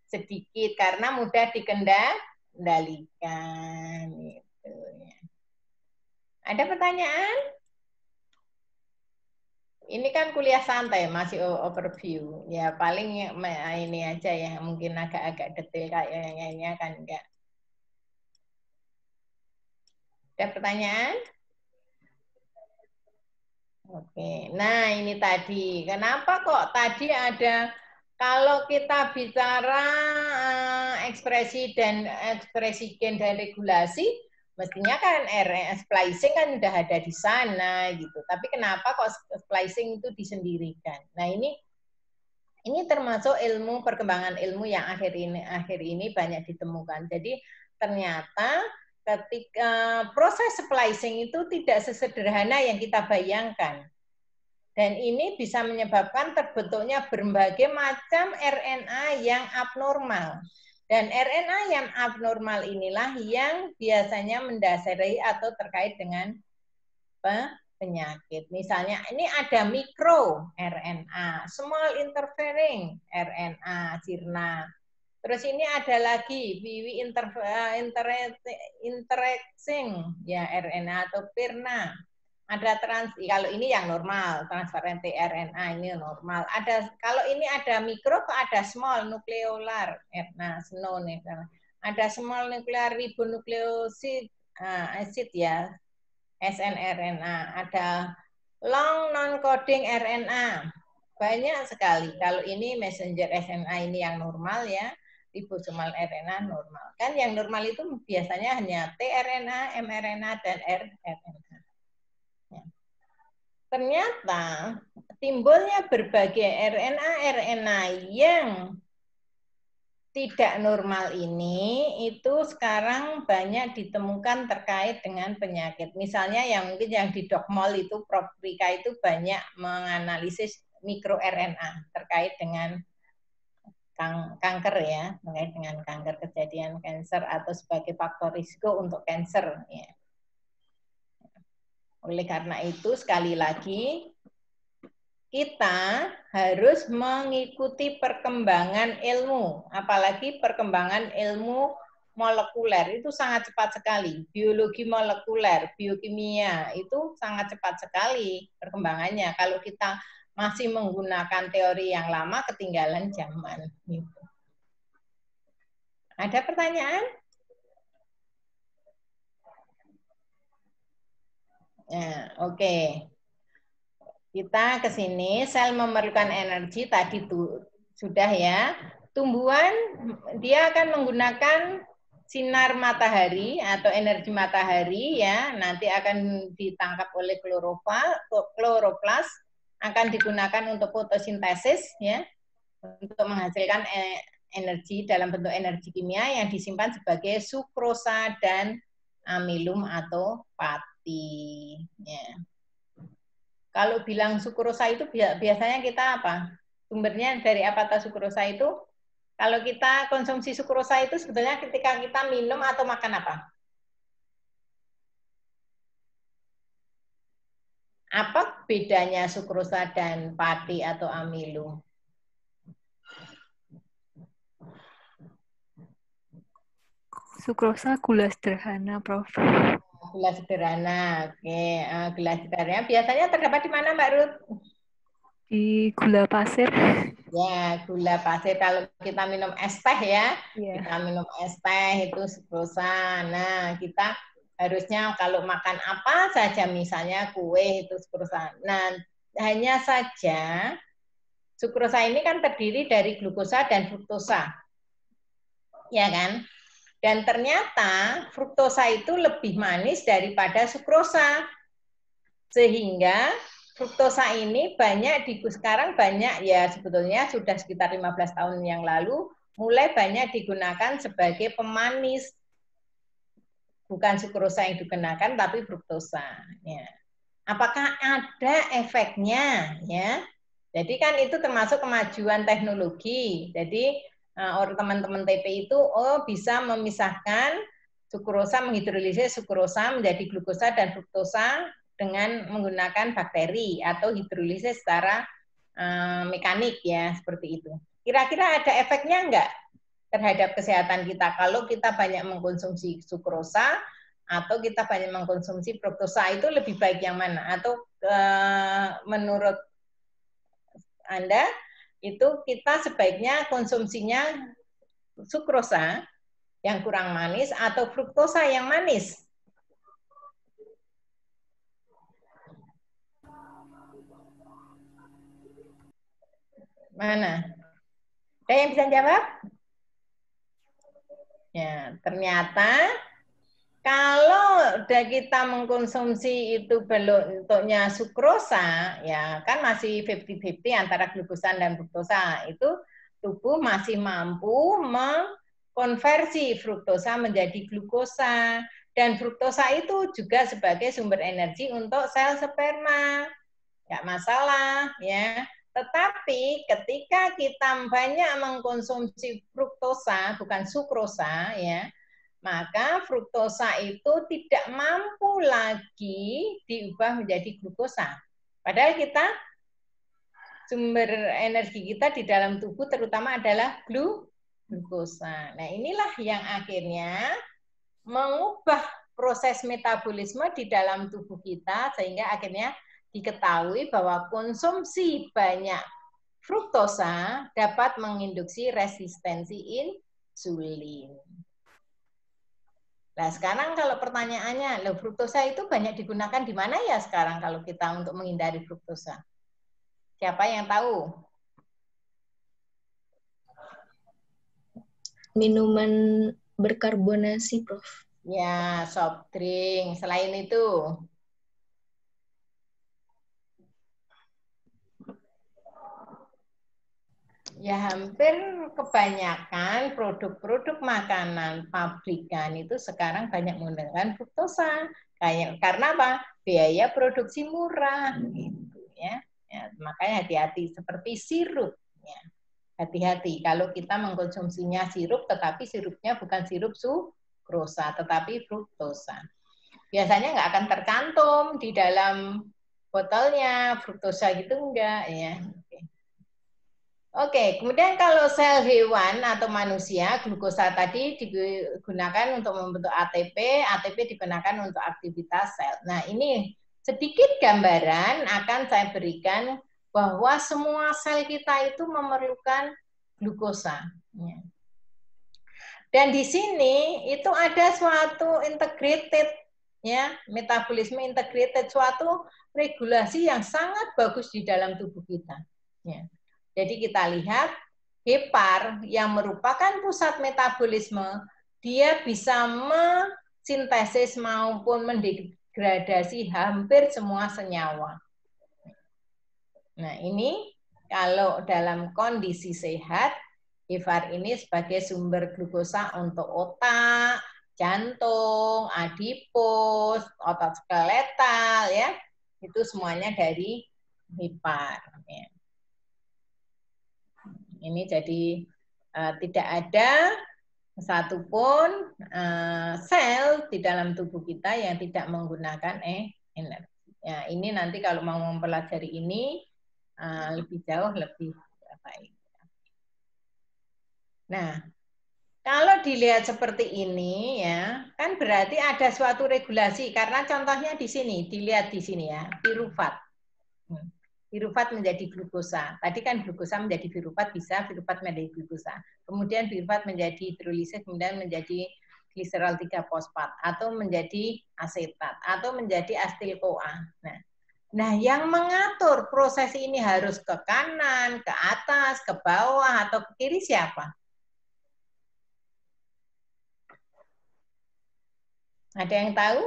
sedikit karena mudah dikendalikan. Gitu. Ada pertanyaan? Ini kan kuliah santai, masih overview. Ya paling ini aja ya, mungkin agak-agak detail kayak yang lainnya kan enggak. Ada pertanyaan? Oke, nah ini tadi. Kenapa kok tadi ada, kalau kita bicara ekspresi gen dan regulasi, mestinya kan RNA splicing kan udah ada di sana gitu. Tapi kenapa kok splicing itu disendirikan? Nah ini termasuk perkembangan ilmu yang akhir ini banyak ditemukan. Jadi ternyata ketika proses splicing itu tidak sesederhana yang kita bayangkan. Dan ini bisa menyebabkan terbentuknya berbagai macam RNA yang abnormal. Dan RNA yang abnormal inilah yang biasanya mendasari atau terkait dengan penyakit. Misalnya ini ada mikro RNA, small interfering RNA, sirna. Terus ini ada lagi VW interacting ya RNA atau PIRNA. Ada kalau ini yang normal, transparent RNA ini normal. Kalau ini ada mikro, ada small nukleolar RNA, ada small nuclear ribonukleosid acid ya, snRNA. Ada long non-coding RNA. Banyak sekali. Kalau ini messenger RNA ini yang normal ya. Ribosomal RNA normal. Kan yang normal itu biasanya hanya tRNA, mRNA, dan rRNA. Ya. Ternyata timbulnya berbagai RNA yang tidak normal ini itu sekarang banyak ditemukan terkait dengan penyakit. Misalnya yang mungkin yang di Dokmol itu Prof. Rika itu banyak menganalisis mikro RNA terkait dengan kanker ya, terkait dengan kanker, kejadian kanker atau sebagai faktor risiko untuk kanker. Ya. Oleh karena itu sekali lagi kita harus mengikuti perkembangan ilmu, apalagi perkembangan ilmu molekuler itu sangat cepat sekali. Biologi molekuler, biokimia itu sangat cepat sekali perkembangannya. Kalau kita masih menggunakan teori yang lama, ketinggalan zaman. Ada pertanyaan? Nah, oke. Kita ke sini, sel memerlukan energi tadi sudah ya. Tumbuhan dia akan menggunakan sinar matahari atau energi matahari ya, nanti akan ditangkap oleh kloroplas, akan digunakan untuk fotosintesis ya, untuk menghasilkan energi dalam bentuk energi kimia yang disimpan sebagai sukrosa dan amilum atau pati ya. Kalau bilang sukrosa itu biasanya kita apa? Sumbernya dari apa sukrosa itu? Kalau kita konsumsi sukrosa itu sebetulnya ketika kita minum atau makan apa? Apa bedanya sukrosa dan pati atau amilum? Sukrosa gula sederhana, Prof. Gula sederhana, oke. Gula sederhana biasanya terdapat di mana, Mbak Ruth? Di gula pasir. Ya, gula pasir. Kalau kita minum es teh ya, kita minum es teh itu sukrosa. Nah, kita harusnya kalau makan apa saja, misalnya kue itu sukrosa. Nah, hanya saja Sukrosa ini kan terdiri dari glukosa dan fruktosa. Ya kan? Dan ternyata fruktosa itu lebih manis daripada sukrosa. Sehingga fruktosa ini sekarang banyak ya, sebetulnya sudah sekitar 15 tahun yang lalu mulai banyak digunakan sebagai pemanis. Bukan sukrosa yang digunakan tapi fruktosa. Ya. Apakah ada efeknya? Ya. Jadi kan itu termasuk kemajuan teknologi. Jadi orang teman-teman TP itu bisa memisahkan sukrosa, menghidrolisis sukrosa menjadi glukosa dan fruktosa dengan menggunakan bakteri atau hidrolisis secara mekanik ya, seperti itu. Kira-kira ada efeknya enggak terhadap kesehatan kita kalau kita banyak mengkonsumsi sukrosa atau kita banyak mengkonsumsi fruktosa? Itu lebih baik yang mana? Atau menurut Anda itu kita sebaiknya konsumsinya sukrosa yang kurang manis atau fruktosa yang manis? Mana? Ada yang bisa jawab? Ya, ternyata kalau kita mengkonsumsi itu bentuknya sukrosa, ya kan masih 50-50 antara glukosa dan fruktosa. Itu tubuh masih mampu mengkonversi fruktosa menjadi glukosa. Dan fruktosa itu juga sebagai sumber energi untuk sel sperma. Nggak masalah, ya. Tetapi ketika kita banyak mengkonsumsi fruktosa, bukan sukrosa, ya, maka fruktosa itu tidak mampu lagi diubah menjadi glukosa. Padahal kita, sumber energi kita di dalam tubuh terutama adalah glukosa. Nah, inilah yang akhirnya mengubah proses metabolisme di dalam tubuh kita, sehingga akhirnya diketahui bahwa konsumsi banyak fruktosa dapat menginduksi resistensi insulin. Nah, sekarang kalau pertanyaannya, loh, fruktosa itu banyak digunakan di mana ya sekarang kalau kita untuk menghindari fruktosa? Siapa yang tahu? Minuman berkarbonasi, Prof. Ya, soft drink. Selain itu? Ya, hampir kebanyakan produk-produk makanan pabrikan itu sekarang banyak menggunakan fruktosa. Karena apa? Biaya produksi murah, gitu ya. Ya, makanya hati-hati seperti sirup. Ya. Hati-hati kalau kita mengkonsumsinya sirup, tetapi sirupnya bukan sirup sukrosa, tetapi fruktosa. Biasanya nggak akan tercantum di dalam botolnya fruktosa gitu enggak ya. Oke, kemudian kalau sel hewan atau manusia, glukosa tadi digunakan untuk membentuk ATP, ATP digunakan untuk aktivitas sel. Nah, ini sedikit gambaran akan saya berikan bahwa semua sel kita itu memerlukan glukosa. Dan di sini itu ada suatu integrated, ya, metabolisme integrated, suatu regulasi yang sangat bagus di dalam tubuh kita. Ya. Jadi kita lihat hepar yang merupakan pusat metabolisme, dia bisa mensintesis maupun mendegradasi hampir semua senyawa. Nah, ini kalau dalam kondisi sehat, hepar ini sebagai sumber glukosa untuk otak, jantung, adipus, otot skeletal, ya, itu semuanya dari hepar. Ya. Ini jadi tidak ada satupun sel di dalam tubuh kita yang tidak menggunakan energi. Ya, ini nanti kalau mau mempelajari ini lebih jauh lebih baik. Nah, kalau dilihat seperti ini ya, kan berarti ada suatu regulasi karena contohnya di sini, dilihat di sini ya, pirufat. Pirufat menjadi glukosa. Tadi kan glukosa menjadi pirufat, bisa pirufat menjadi glukosa. Kemudian pirufat menjadi hidrolisis, kemudian menjadi gliserol 3-fosfat, atau menjadi asetat, atau menjadi asetil-CoA. Nah, Nah, yang mengatur proses ini harus ke kanan, ke atas, ke bawah, atau ke kiri siapa? Ada yang tahu?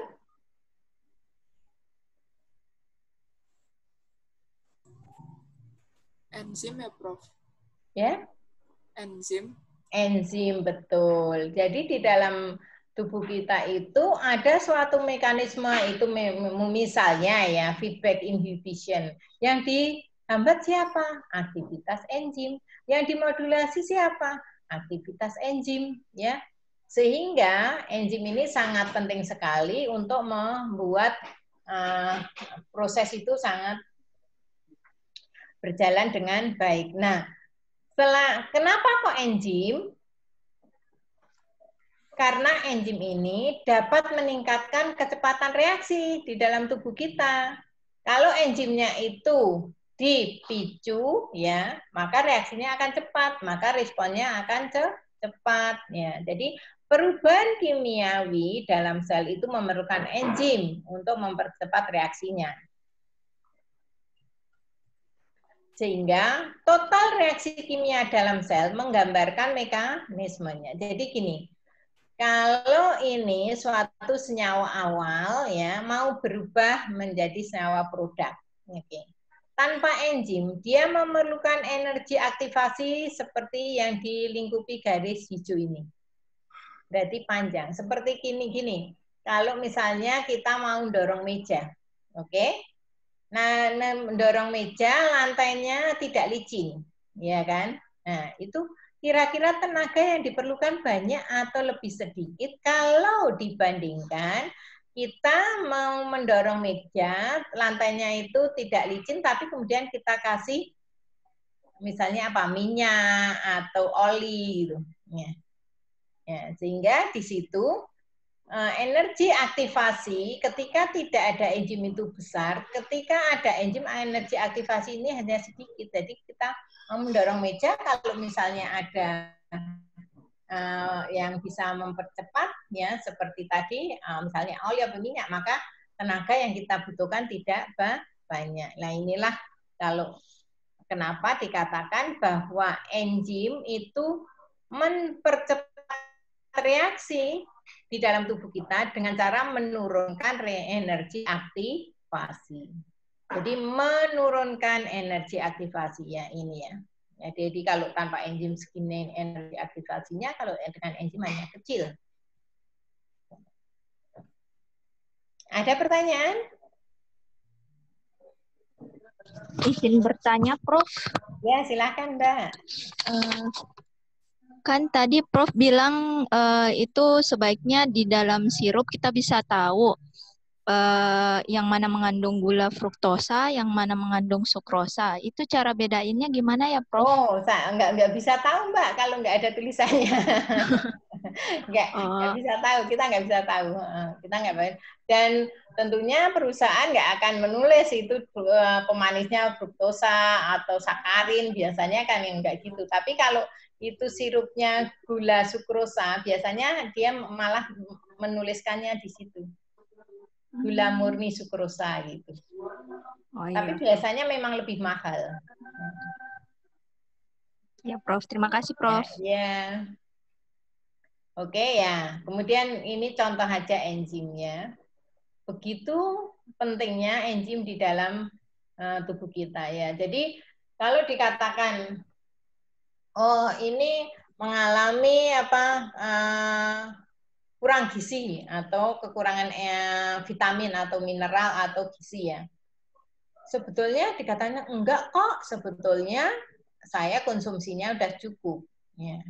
Enzim ya, Prof? Ya? Enzim. Enzim, betul. Jadi di dalam tubuh kita itu ada suatu mekanisme, itu misalnya ya feedback inhibition. Yang dihambat siapa? Aktivitas enzim. Yang dimodulasi siapa? Aktivitas enzim, ya. Sehingga enzim ini sangat penting sekali untuk membuat proses itu sangat berjalan dengan baik. Nah, kenapa kok enzim? Karena enzim ini dapat meningkatkan kecepatan reaksi di dalam tubuh kita. Kalau enzimnya itu dipicu, ya, maka reaksinya akan cepat, maka responnya akan cepat. Ya. Jadi perubahan kimiawi dalam sel itu memerlukan enzim untuk mempercepat reaksinya. Sehingga total reaksi kimia dalam sel menggambarkan mekanismenya. Jadi gini, kalau ini suatu senyawa awal ya mau berubah menjadi senyawa produk. Oke. Tanpa enzim, dia memerlukan energi aktivasi seperti yang dilingkupi garis hijau ini. Berarti panjang. Seperti gini. Kalau misalnya kita mau dorong meja. Oke. Nah, mendorong meja lantainya tidak licin, ya kan? Nah, itu kira-kira tenaga yang diperlukan banyak atau lebih sedikit kalau dibandingkan kita mau mendorong meja, lantainya itu tidak licin, tapi kemudian kita kasih misalnya apa, minyak atau oli gitu. Ya, sehingga di situ energi aktivasi ketika tidak ada enzim itu besar, ketika ada enzim energi aktivasi ini hanya sedikit. Jadi kita mendorong meja kalau misalnya ada yang bisa mempercepat ya seperti tadi misalnya oli atau minyak, maka tenaga yang kita butuhkan tidak banyak. Nah, inilah kalau kenapa dikatakan bahwa enzim itu mempercepat reaksi di dalam tubuh kita dengan cara menurunkan energi aktivasi. Jadi menurunkan energi aktivasi ya ini ya. Jadi kalau tanpa enzim segini energi aktivasinya, kalau dengan enzim hanya kecil. Ada pertanyaan? Izin bertanya, Prof. Ya, silakan, Mbak. Kan tadi Prof bilang itu sebaiknya di dalam sirup kita bisa tahu yang mana mengandung gula fruktosa, yang mana mengandung sukrosa. Itu cara bedainnya gimana ya, Prof? Oh, nggak bisa tahu, Mbak, kalau nggak ada tulisannya. nggak bisa tahu, kita nggak bisa tahu. Kita nggak. Dan tentunya perusahaan nggak akan menulis itu pemanisnya fruktosa atau sakarin, biasanya kan yang nggak gitu. Tapi kalau itu sirupnya gula sukrosa, biasanya dia malah menuliskannya di situ. Gula murni sukrosa gitu. Oh, iya. Tapi biasanya memang lebih mahal. Ya, Prof. Terima kasih, Prof. Ya. Oke ya. Kemudian ini contoh aja enzimnya. Begitu pentingnya enzim di dalam tubuh kita ya. Jadi kalau dikatakan oh ini mengalami kurang gizi atau kekurangan vitamin atau mineral atau gizi ya. Sebetulnya dikatakan enggak kok, sebetulnya saya konsumsinya udah cukup. Ya.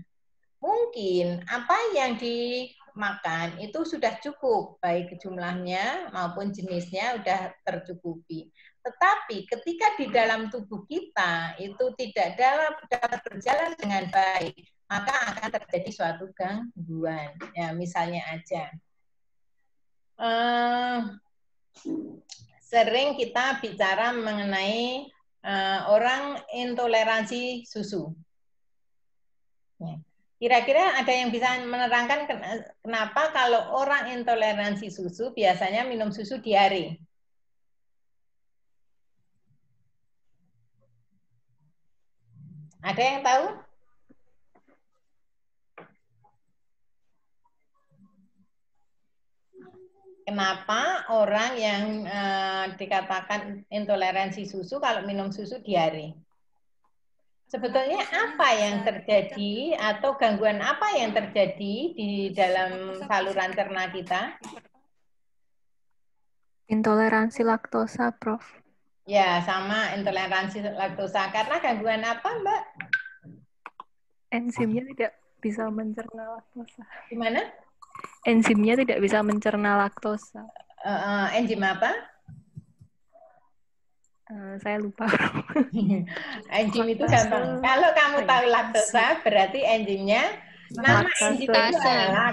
Mungkin apa yang dimakan itu sudah cukup, baik jumlahnya maupun jenisnya udah tercukupi. Tetapi ketika di dalam tubuh kita itu tidak dapat berjalan dengan baik, maka akan terjadi suatu gangguan. Ya, misalnya aja. Sering kita bicara mengenai orang intoleransi susu. Kira-kira ada yang bisa menerangkan kenapa kalau orang intoleransi susu biasanya minum susu diare? Ada yang tahu? Kenapa orang yang dikatakan intoleransi susu kalau minum susu diare? Sebetulnya apa yang terjadi atau gangguan apa yang terjadi di dalam saluran cerna kita? Intoleransi laktosa, Prof. Ya, sama intoleransi laktosa. Karena gangguan apa, Mbak? Enzimnya tidak bisa mencerna laktosa. Gimana? Enzimnya tidak bisa mencerna laktosa. Enzim apa? Saya lupa. Enzim itu gampang. Kalau kamu tahu laktosa, berarti enzimnya nama enzim itu adalah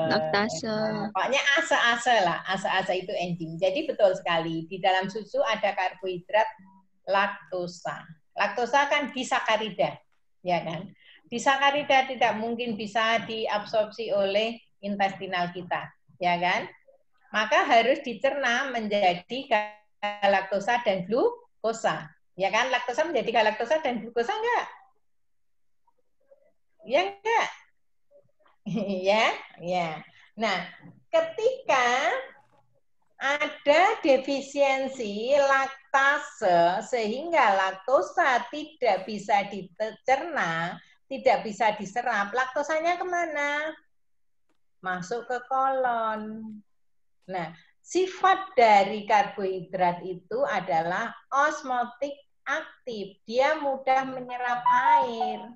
laktase. Pokoknya ase-ase lah, ase-ase itu enzim. Jadi betul sekali, di dalam susu ada karbohidrat laktosa. Laktosa kan disakarida, ya kan? Disakarida tidak mungkin bisa diabsorpsi oleh intestinal kita, ya kan? Maka harus dicerna menjadi galaktosa dan glukosa. Ya kan? Laktosa menjadi galaktosa dan glukosa enggak? Ya enggak? Ya. Nah, ketika ada defisiensi laktase sehingga laktosa tidak bisa dicerna, tidak bisa diserap, laktosanya kemana? Masuk ke kolon. Nah, sifat dari karbohidrat itu adalah osmotik aktif. Dia mudah menyerap air.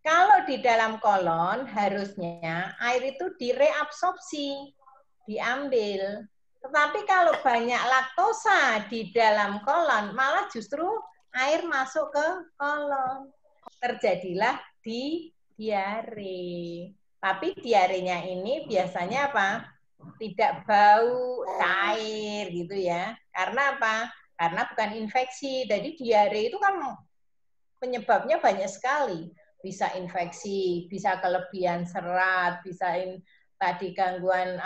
Kalau di dalam kolon, harusnya air itu direabsorpsi, diambil. Tetapi kalau banyak laktosa di dalam kolon, malah justru air masuk ke kolon. Terjadilah diare. Tapi diarenya ini biasanya apa? Tidak bau, cair gitu ya. Karena apa? Karena bukan infeksi. Jadi diare itu kan penyebabnya banyak sekali. Bisa infeksi, bisa kelebihan serat, bisa tadi gangguan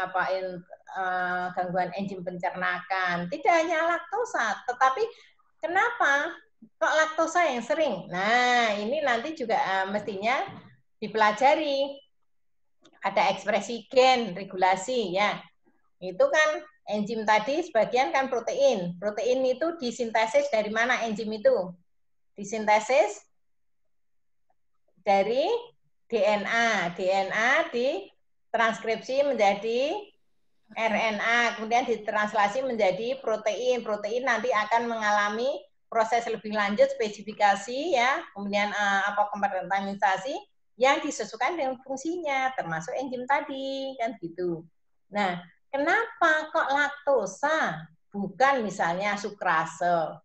gangguan enzim pencernakan. Tidak hanya laktosa, tetapi kenapa kok laktosa yang sering? Nah, ini nanti juga mestinya dipelajari. Ada ekspresi gen regulasi ya. Itu kan enzim tadi sebagian kan protein. Protein itu disintesis dari mana enzim itu? Disintesis dari DNA. DNA ditranskripsi menjadi RNA, kemudian ditranslasi menjadi protein. Protein nanti akan mengalami proses lebih lanjut spesifikasi ya, kemudian kompartmentasi yang disesuaikan dengan fungsinya, termasuk enzim tadi, kan gitu. Nah, kenapa kok laktosa, bukan misalnya sukrase?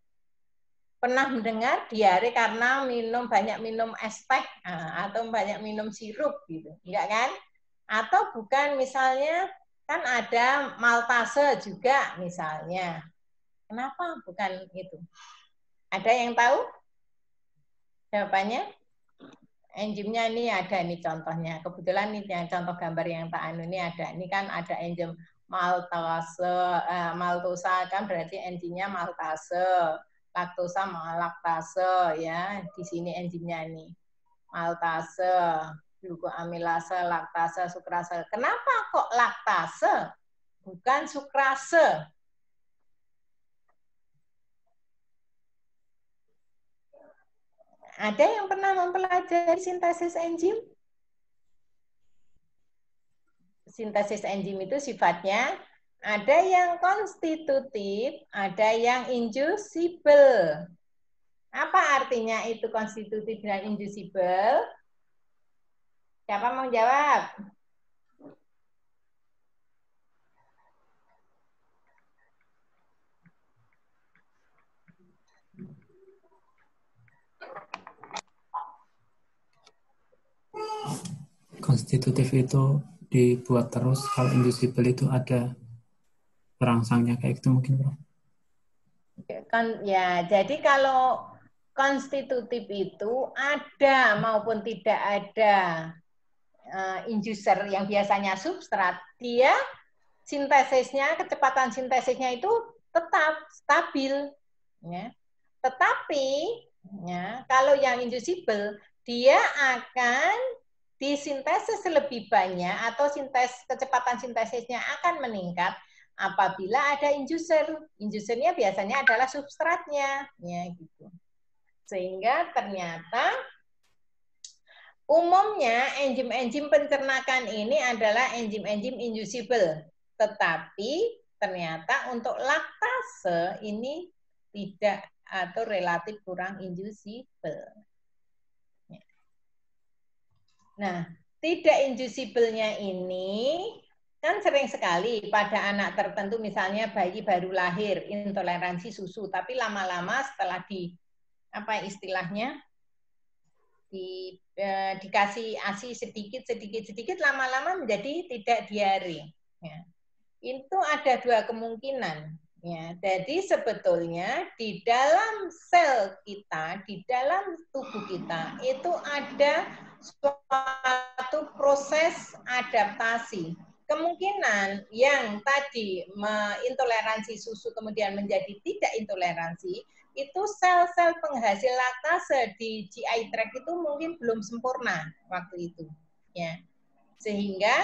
Pernah mendengar diare karena banyak minum es teh atau banyak minum sirup gitu, enggak kan? Atau bukan misalnya kan ada maltase juga misalnya. Kenapa bukan itu? Ada yang tahu jawabannya? Enzimnya ini ada nih contohnya. Kebetulan nih yang contoh gambar yang tak anu ini ada. Ini kan ada enzim maltosa kan berarti enzimnya maltase. Laktosa laktase ya. Di sini enzimnya nih. Maltase, glukoamilase, laktase, sukrase. Kenapa kok laktase? Bukan sukrase. Ada yang pernah mempelajari sintesis enzim? Sintesis enzim itu sifatnya ada yang konstitutif, ada yang inducible. Apa artinya itu konstitutif dan inducible? Siapa mau jawab? Konstitutif itu dibuat terus, kalau inducible itu ada perangsangnya kayak gitu mungkin, Bro. Ya, jadi kalau konstitutif itu ada maupun tidak ada inducer yang biasanya substrat, dia sintesisnya, kecepatan sintesisnya itu tetap stabil. Ya. Tetapi Tetapi ya, kalau yang inducible dia akan disintesis lebih banyak atau kecepatan sintesisnya akan meningkat apabila ada inducer. Inducernya biasanya adalah substratnya, ya gitu. Sehingga ternyata umumnya enzim-enzim pencernakan ini adalah enzim-enzim inducible, tetapi ternyata untuk laktase ini tidak atau relatif kurang inducible. Nah, tidak inducible-nya ini kan sering sekali pada anak tertentu, misalnya bayi baru lahir, intoleransi susu, tapi lama-lama setelah apa istilahnya, dikasih ASI sedikit, lama-lama menjadi tidak diare. Ya. Itu ada dua kemungkinan. Ya, jadi sebetulnya di dalam sel kita, di dalam tubuh kita itu ada suatu proses adaptasi. Kemungkinan yang tadi intoleransi susu kemudian menjadi tidak intoleransi, itu sel-sel penghasil laktase di GI tract itu mungkin belum sempurna waktu itu. Ya. Sehingga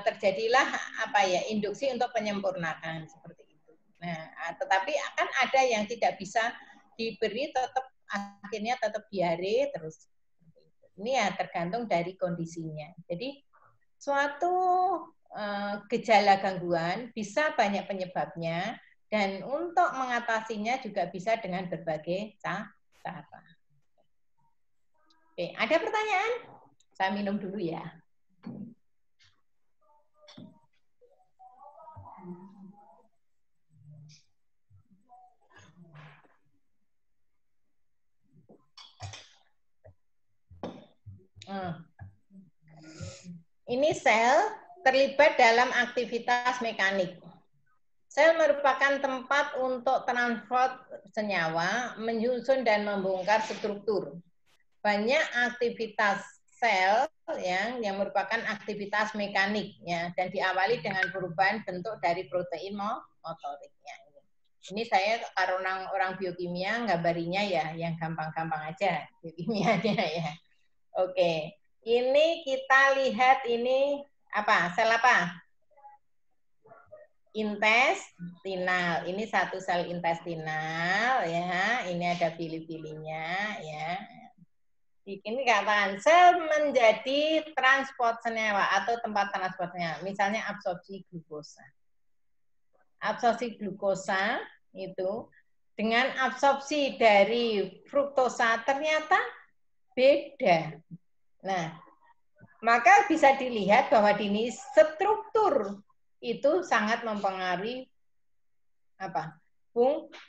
terjadilah induksi untuk penyempurnaan seperti itu. Nah, tetapi akan ada yang tidak bisa diberi, akhirnya tetap diare terus. Ini ya tergantung dari kondisinya. Jadi suatu gejala gangguan bisa banyak penyebabnya dan untuk mengatasinya juga bisa dengan berbagai cara. Oke, ada pertanyaan? Saya minum dulu ya. Ini sel terlibat dalam aktivitas mekanik. Sel merupakan tempat untuk transport senyawa, menyusun dan membongkar struktur. Banyak aktivitas sel yang merupakan aktivitas mekanik ya, dan diawali dengan perubahan bentuk dari protein motoriknya. Ini saya karena orang biokimia gambarinya ya yang gampang-gampang aja biokimianya ya. Oke, ini kita lihat ini apa? Sel apa? Intestinal. Ini satu sel intestinal ya. Ini ada pili-pilinya ya. Ini katakan sel menjadi transport senyawa atau tempat transport senyawa. Misalnya absorpsi glukosa. Absorpsi glukosa itu dengan absorpsi dari fruktosa ternyata beda. Nah, maka bisa dilihat bahwa di struktur itu sangat mempengaruhi apa?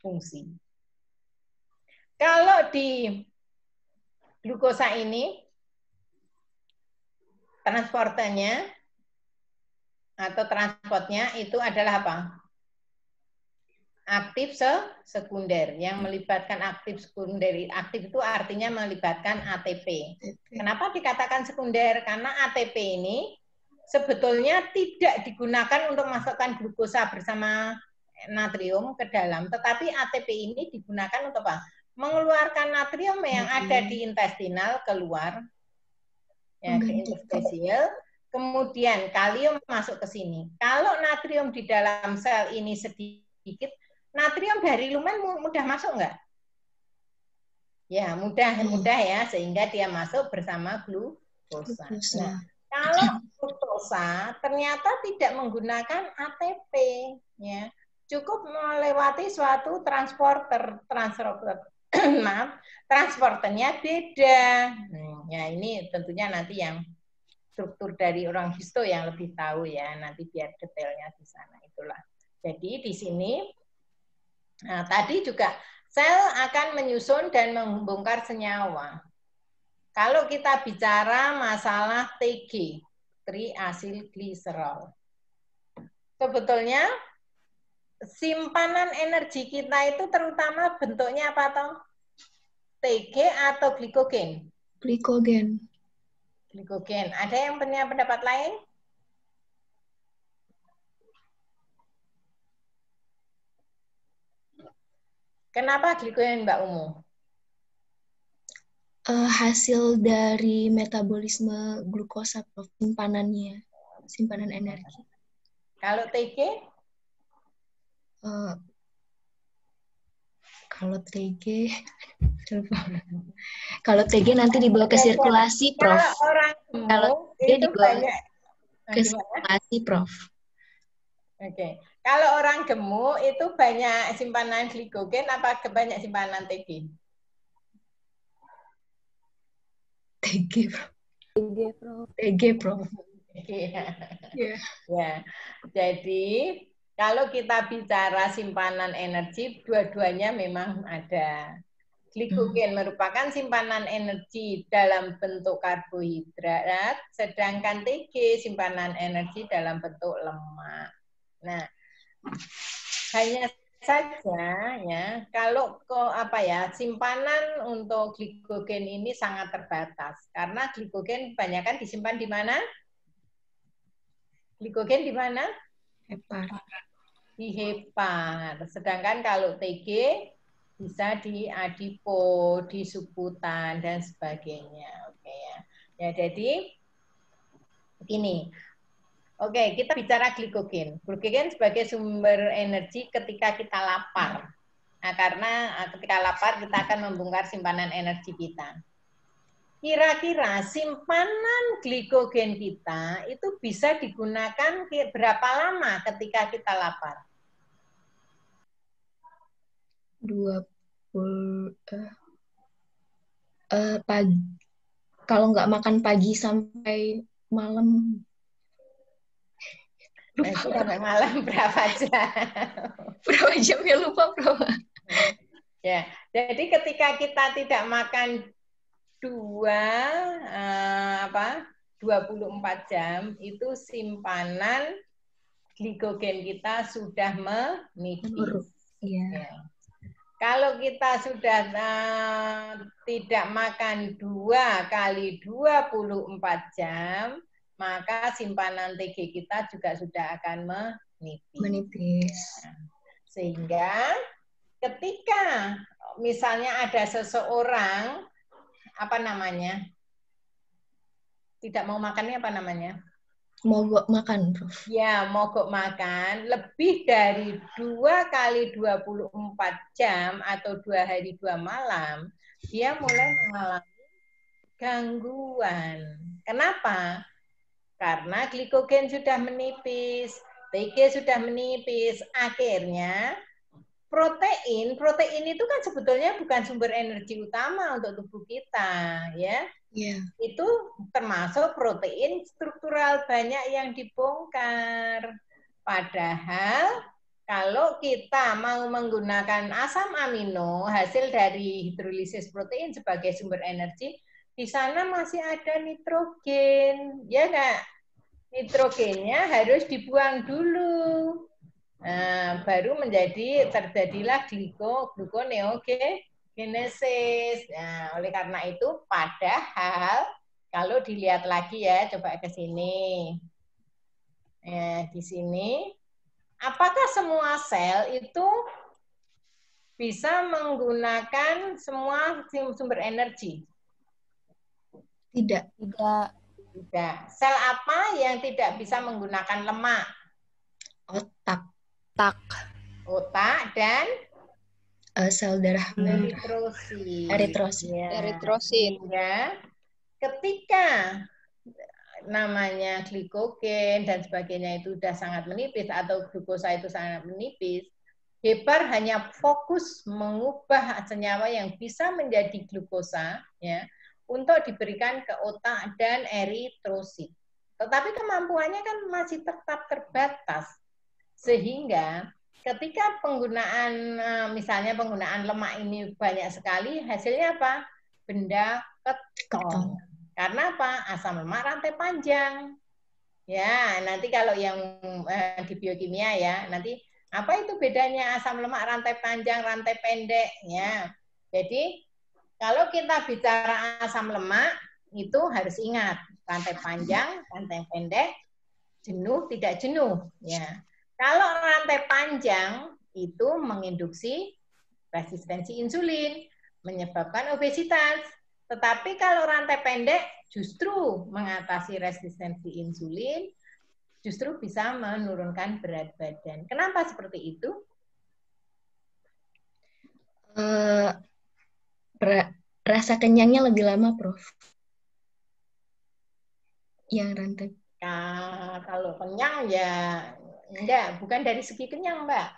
Fungsi. Kalau di glukosa ini transporternya atau transportnya itu adalah apa? Aktif sekunder yang melibatkan aktif sekunder. Aktif itu artinya melibatkan ATP. Kenapa dikatakan sekunder? Karena ATP ini sebetulnya tidak digunakan untuk masukkan glukosa bersama natrium ke dalam, tetapi ATP ini digunakan untuk apa? Mengeluarkan natrium yang ada di intestinal keluar ya, ke interstisial, kemudian kalium masuk ke sini. Kalau natrium di dalam sel ini sedikit, natrium dari lumen mudah masuk enggak? Ya, mudah ya, sehingga dia masuk bersama glukosa. Nah, kalau fruktosa ternyata tidak menggunakan ATP, ya, cukup melewati suatu transporternya beda. Ya, ini tentunya nanti yang struktur dari orang histo yang lebih tahu ya, nanti biar detailnya di sana itulah. Jadi di sini, nah, tadi juga sel akan menyusun dan membongkar senyawa. Kalau kita bicara masalah TG, triacylglycerol, sebetulnya simpanan energi kita itu terutama bentuknya apa toh? TG atau glikogen? Glikogen. Glikogen. Ada yang punya pendapat lain? Kenapa glikogen, Mbak Umu? Hasil dari metabolisme glukosa, Prof. Simpanan energi. Kalau TG? Kalau TG nanti dibawa ke sirkulasi, Prof. Kalau orang gemuk itu banyak ke sirkulasi, Prof. Oke. Kalau orang gemuk itu banyak simpanan glikogen apa banyak simpanan TG? TG, Prof. TG, Prof. Yeah. Ya. Jadi kalau kita bicara simpanan energi, dua-duanya memang ada. Glikogen merupakan simpanan energi dalam bentuk karbohidrat, sedangkan TG simpanan energi dalam bentuk lemak. Nah, hanya saja ya kalau simpanan untuk glikogen ini sangat terbatas karena glikogen kebanyakan disimpan di mana? Glikogen di mana? Hepar. Di hepar. Sedangkan kalau TG bisa di adipo, di subkutan dan sebagainya. Oke ya. Ya jadi begini. Oke, kita bicara glikogen. Glikogen sebagai sumber energi ketika kita lapar. Nah, karena ketika lapar kita akan membongkar simpanan energi kita. Kira-kira simpanan glikogen kita itu bisa digunakan berapa lama ketika kita lapar? 20 pagi. Kalau nggak makan pagi sampai malam. Sampai malam berapa jam? Berapa jam ya lupa, Bro. Ya, jadi ketika kita tidak makan 24 jam itu simpanan glikogen kita sudah menipis. Ya. Kalau kita sudah tidak makan 2 kali 24 jam, maka simpanan TG kita juga sudah akan menipis. Nah, sehingga ketika misalnya ada seseorang tidak mau makannya mogok makan, Prof. Ya, mogok makan lebih dari 2 kali 24 jam atau 2 hari 2 malam, dia mulai mengalami gangguan. Kenapa? Karena glikogen sudah menipis, TG sudah menipis, akhirnya protein itu kan sebetulnya bukan sumber energi utama untuk tubuh kita, ya. Yeah. Itu termasuk protein struktural banyak yang dibongkar. Padahal kalau kita mau menggunakan asam amino hasil dari hidrolisis protein sebagai sumber energi, di sana masih ada nitrogen, ya Kak? Nitrogennya harus dibuang dulu. Nah, baru terjadilah gluconeogenesis. Nah, oleh karena itu, padahal kalau dilihat lagi ya, coba ke sini. Di sini, apakah semua sel itu bisa menggunakan semua sumber energi? Tidak. Sel apa yang tidak bisa menggunakan lemak? Otak dan sel darah merah. Eritrosit. Ya. Ketika namanya glikogen dan sebagainya itu sudah sangat menipis atau glukosa itu sangat menipis, hepar hanya fokus mengubah senyawa yang bisa menjadi glukosa ya untuk diberikan ke otak dan eritrosit. Tetapi kemampuannya kan masih tetap terbatas. Sehingga ketika misalnya penggunaan lemak ini banyak sekali, hasilnya apa? Benda keton. Karena apa? Asam lemak rantai panjang. Ya, nanti kalau yang di biokimia ya, nanti apa itu bedanya asam lemak rantai panjang, rantai pendek? Ya, jadi kalau kita bicara asam lemak, itu harus ingat rantai panjang, rantai pendek, jenuh, tidak jenuh. Ya. Kalau rantai panjang itu menginduksi resistensi insulin, menyebabkan obesitas. Tetapi kalau rantai pendek justru mengatasi resistensi insulin, justru bisa menurunkan berat badan. Kenapa seperti itu? Rasa kenyangnya lebih lama, Prof. Yang rantai. Nah, kalau kenyang ya enggak, bukan dari segi kenyang, Mbak.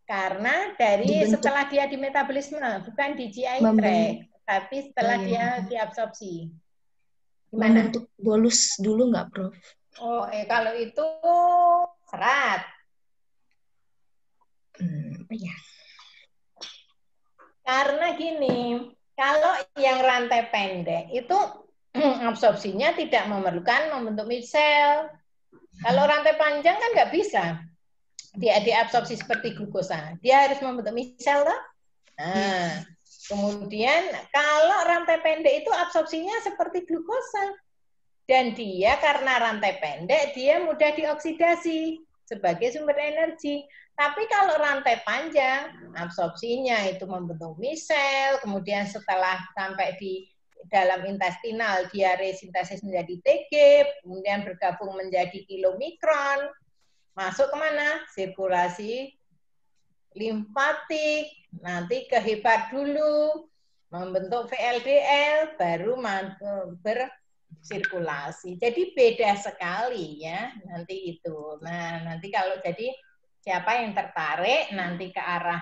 Karena dari setelah dia di metabolisme, bukan di GI tract, tapi setelah dia diabsorpsi. Gimana? Membentuk bolus dulu nggak, Prof? Oh, kalau itu serat. Ya. Karena gini, kalau yang rantai pendek itu absorpsinya tidak memerlukan membentuk sel. Kalau rantai panjang kan nggak bisa. Dia diabsorpsi seperti glukosa. Dia harus membentuk sel, toh? Nah, kemudian kalau rantai pendek itu absorpsinya seperti glukosa. Dan dia karena rantai pendek, dia mudah dioksidasi sebagai sumber energi. Tapi kalau rantai panjang, absorpsinya itu membentuk sel, kemudian setelah sampai di dalam intestinal, dia resintesis menjadi TG, kemudian bergabung menjadi kilomikron, masuk kemana? Sirkulasi limfatik, nanti ke hepar dulu, membentuk VLDL, baru bersirkulasi. Jadi beda sekali ya nanti itu. Nah nanti kalau jadi siapa yang tertarik nanti ke arah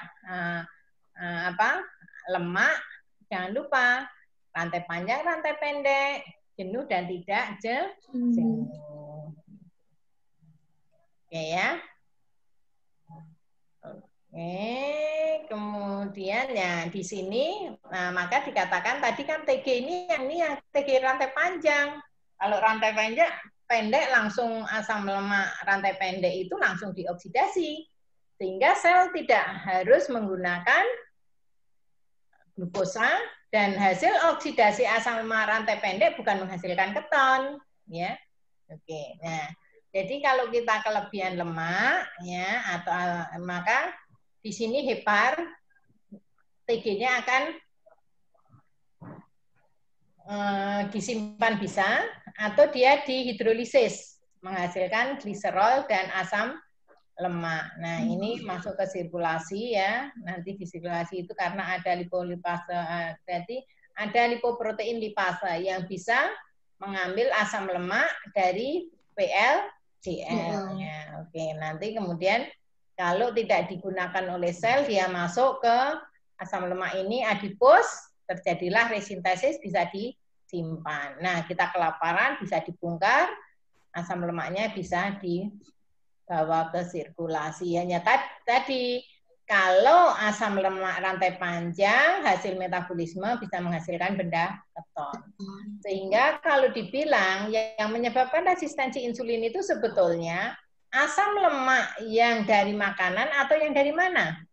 lemak, jangan lupa rantai panjang, rantai pendek, jenuh dan tidak jenuh. Oke ya. Oke, kemudian ya di sini, nah maka dikatakan tadi kan TG ini yang TG rantai panjang. Kalau rantai pendek langsung asam lemak rantai pendek itu langsung dioksidasi, sehingga sel tidak harus menggunakan glukosa dan hasil oksidasi asam lemak rantai pendek bukan menghasilkan keton, ya. Oke, nah. Jadi kalau kita kelebihan lemak ya atau maka di sini hepar TG-nya akan disimpan bisa atau dia dihidrolisis menghasilkan gliserol dan asam lemak. Nah, ini masuk ke sirkulasi ya. Nanti di sirkulasi itu karena ada lipolipase, jadi ada lipoprotein lipase yang bisa mengambil asam lemak dari PLDL-nya. Oke, nanti kemudian kalau tidak digunakan oleh sel, dia masuk ke asam lemak ini adipos, terjadilah resintesis, bisa disimpan. Nah, kita kelaparan, bisa dibongkar, asam lemaknya bisa dibawa ke sirkulasi. Hanya tadi, kalau asam lemak rantai panjang, hasil metabolisme bisa menghasilkan benda keton. Sehingga kalau dibilang yang menyebabkan resistensi insulin itu sebetulnya asam lemak yang dari makanan atau yang dari mana?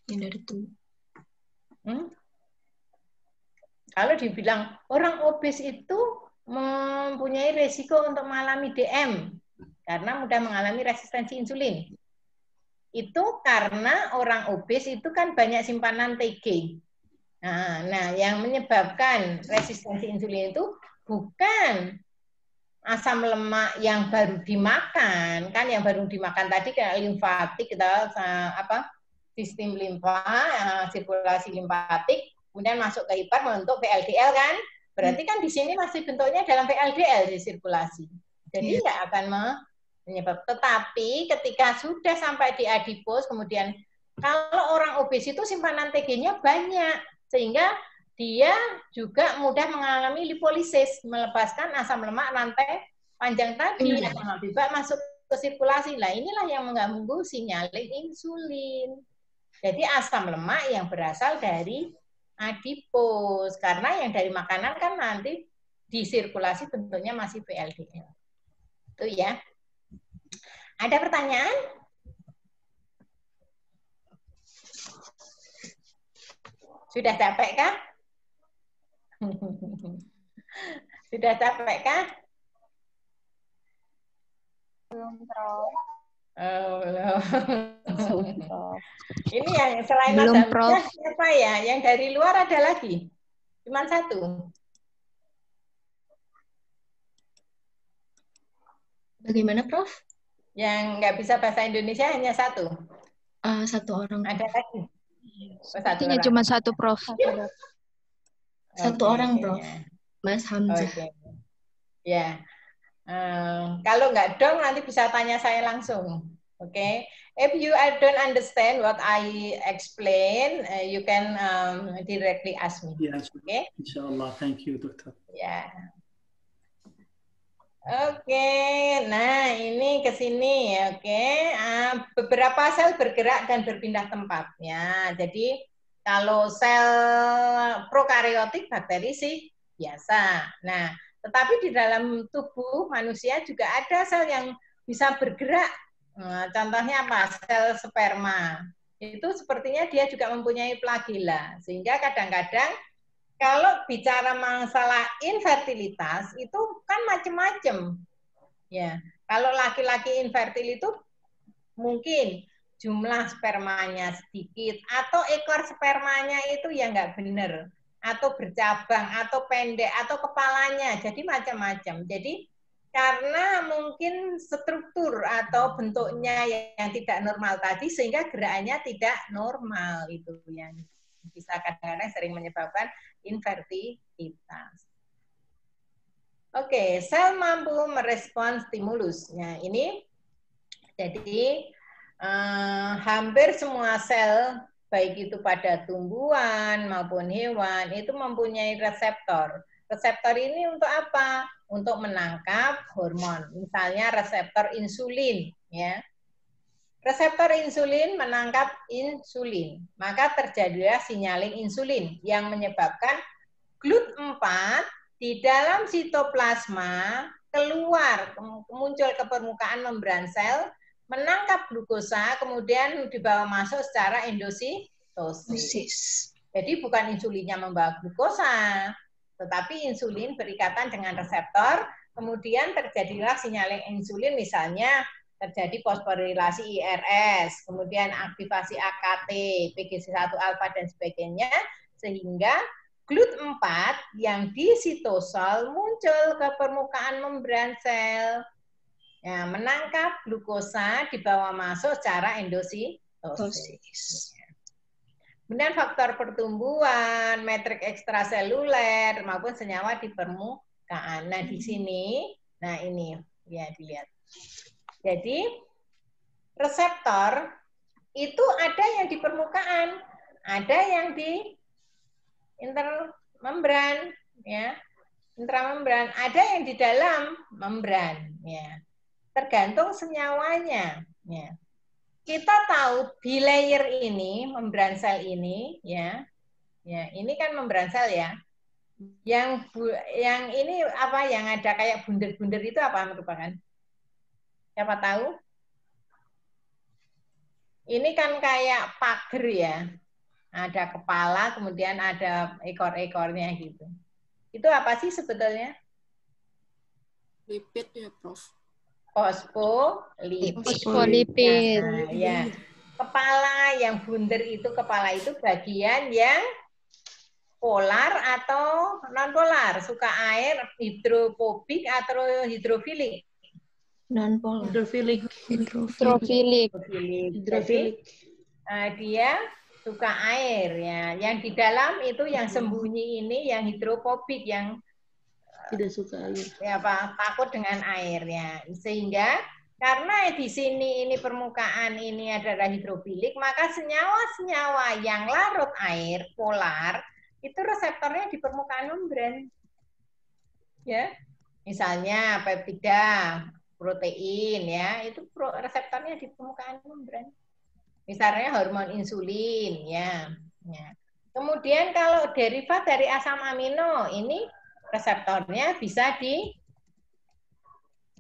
Yang dari tubuh. Kalau dibilang orang obes itu mempunyai resiko untuk mengalami DM karena mudah mengalami resistensi insulin. Itu karena orang obes itu kan banyak simpanan TG. Nah, yang menyebabkan resistensi insulin itu bukan asam lemak yang baru dimakan, kan yang baru dimakan tadi kayak limfatik, sistem limfa, sirkulasi limpatik, kemudian masuk ke hepar membentuk VLDL kan, berarti kan di sini masih bentuknya dalam VLDL di sirkulasi, jadi nggak akan menyebabkan. Tetapi ketika sudah sampai di adipos, kemudian kalau orang obes itu simpanan TG-nya banyak, sehingga dia juga mudah mengalami lipolisis, melepaskan asam lemak rantai panjang tadi, asam lemak bebas masuk ke sirkulasi. Nah, inilah yang mengganggu sinyalin insulin. Jadi asam lemak yang berasal dari adipos, karena yang dari makanan kan nanti di sirkulasi bentuknya masih VLDL. Itu ya. Ada pertanyaan? Sudah capek kah? Sudah capek kah? Belum, Prof. Oh, belum. Ini yang selain Belum, Mas Prof. Hamzah siapa ya? Yang dari luar ada lagi? Cuma satu. Bagaimana, Prof? Yang nggak bisa bahasa Indonesia hanya satu. Satu orang. Ada lagi? Sepertinya cuma satu, Prof. Satu orang, Prof. Ya. Mas Hamzah. Oke. Ya. Kalau nggak dong, nanti bisa tanya saya langsung. Oke. If you don't understand what I explain, you can directly ask me. Yes. Okay. Inshallah. Thank you, Dokter. Ya. Oke, nah ini ke sini ya, oke. Beberapa sel bergerak dan berpindah tempat. Ya, jadi kalau sel prokariotik bakteri sih biasa. Nah, tetapi di dalam tubuh manusia juga ada sel yang bisa bergerak. Nah, contohnya apa? Sel sperma. Itu sepertinya dia juga mempunyai flagela, sehingga kadang-kadang kalau bicara masalah infertilitas itu kan macam-macam. Ya, kalau laki-laki infertil itu mungkin jumlah spermanya sedikit atau ekor spermanya itu yang nggak benar, atau bercabang atau pendek atau kepalanya. Jadi macam-macam. Jadi karena mungkin struktur atau bentuknya yang tidak normal tadi sehingga gerakannya tidak normal, itu yang bisa kadang-kadang sering menyebabkan infertilitas. Oke, sel mampu merespons stimulus. Nah, ini jadi hampir semua sel, baik itu pada tumbuhan maupun hewan, itu mempunyai reseptor. Reseptor ini untuk apa? Untuk menangkap hormon. Misalnya reseptor insulin, ya. Reseptor insulin menangkap insulin, maka terjadilah sinyalin insulin yang menyebabkan GLUT4 di dalam sitoplasma keluar, muncul ke permukaan membran sel, menangkap glukosa, kemudian dibawa masuk secara endositosis. Jadi bukan insulinnya membawa glukosa, tetapi insulin berikatan dengan reseptor, kemudian terjadilah sinyalin insulin, misalnya terjadi fosforilasi IRS, kemudian aktivasi AKT, PGC1 alfa dan sebagainya, sehingga GLUT4 yang di sitosol muncul ke permukaan membran sel, ya, menangkap glukosa, dibawa masuk secara endositosis. Kemudian faktor pertumbuhan, metrik ekstraseluler maupun senyawa di permukaan. Nah di sini, nah ini ya dilihat. Jadi reseptor itu ada yang di permukaan, ada yang di intermembran, ya, intramembran, ada yang di dalam membran, ya. Tergantung senyawanya, ya. Kita tahu di layer ini, membran sel ini, ya, ini kan membran sel ya. Yang ini apa? Yang ada kayak bunder-bunder itu apa merupakan? Siapa tahu? Ini kan kayak pagar ya. Ada kepala, kemudian ada ekor-ekornya gitu. Itu apa sih sebetulnya? Lipid ya, Prof. Fosfolipid. Nah, ya. Kepala yang bunder itu, kepala itu bagian yang polar atau non-polar, suka air, hidrofobik atau hidrofilik. Non-polar. Hidrofilik. Jadi dia suka air ya. Yang di dalam itu yang sembunyi ini yang hidrofobik, yang tidak suka air. Ya, Pak, takut dengan air ya. Sehingga karena di sini ini permukaan ini adalah hidrofilik, maka senyawa-senyawa yang larut air polar itu reseptornya di permukaan membran. Ya. Misalnya peptida, protein ya, itu reseptornya di permukaan membran. Misalnya hormon insulin ya. Kemudian kalau derivat dari asam amino ini reseptornya bisa di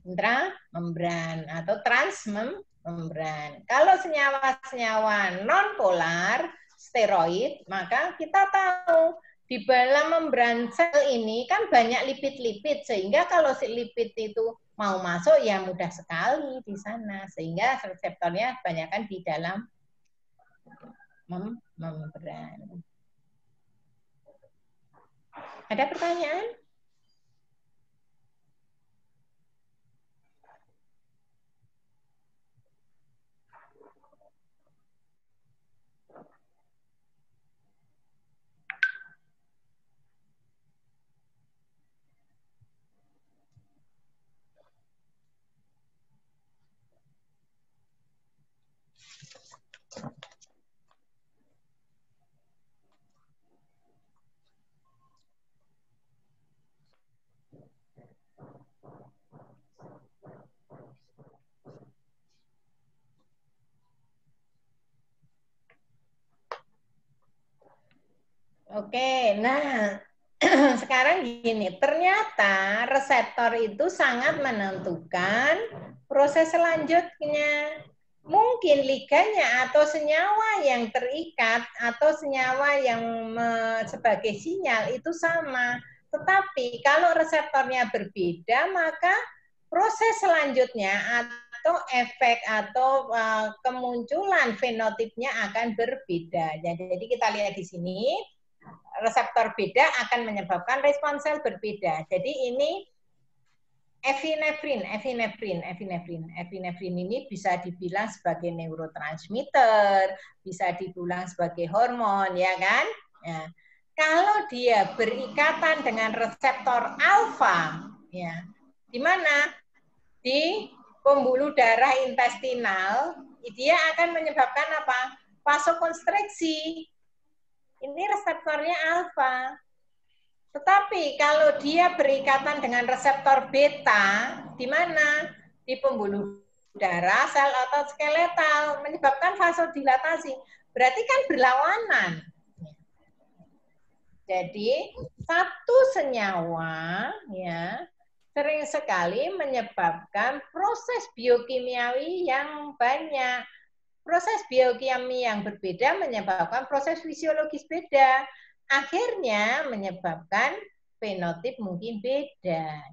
intramembran atau transmembran. Kalau senyawa-senyawa non-polar, steroid, maka kita tahu di dalam membran sel ini kan banyak lipid-lipid, sehingga kalau si lipid itu mau masuk ya mudah sekali di sana, sehingga reseptornya kebanyakan di dalam membran. Ada pertanyaan? Oke, nah sekarang gini, ternyata reseptor itu sangat menentukan proses selanjutnya. Mungkin liganya atau senyawa yang terikat atau senyawa yang sebagai sinyal itu sama. Tetapi kalau reseptornya berbeda, maka proses selanjutnya atau efek atau kemunculan fenotipnya akan berbeda. Jadi kita lihat di sini, reseptor beda akan menyebabkan respons sel berbeda. Jadi ini epinefrin ini bisa dibilang sebagai neurotransmitter, bisa dibilang sebagai hormon, ya kan? Ya. Kalau dia berikatan dengan reseptor alfa, ya, di mana? Di pembuluh darah intestinal, dia akan menyebabkan apa? Vasokonstriksi. Ini reseptornya alfa. Tetapi kalau dia berikatan dengan reseptor beta, di mana? Di pembuluh darah, sel otot skeletal, menyebabkan vasodilatasi. Berarti kan berlawanan. Jadi, satu senyawa ya sering sekali menyebabkan proses biokimiawi yang banyak. Proses biokimia yang berbeda menyebabkan proses fisiologis beda. Akhirnya menyebabkan fenotip mungkin beda.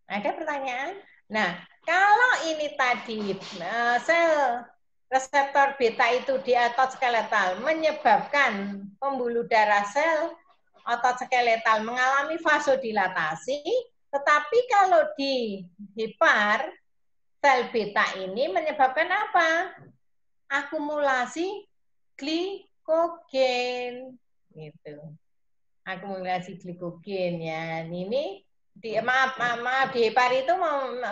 Ada pertanyaan? Nah, kalau ini tadi sel reseptor beta itu di otot skeletal menyebabkan pembuluh darah sel otot skeletal mengalami vasodilatasi, tetapi kalau di hepar sel beta ini menyebabkan apa? Akumulasi glikogen, gitu. Akumulasi glikogen ya. Ini di hepar itu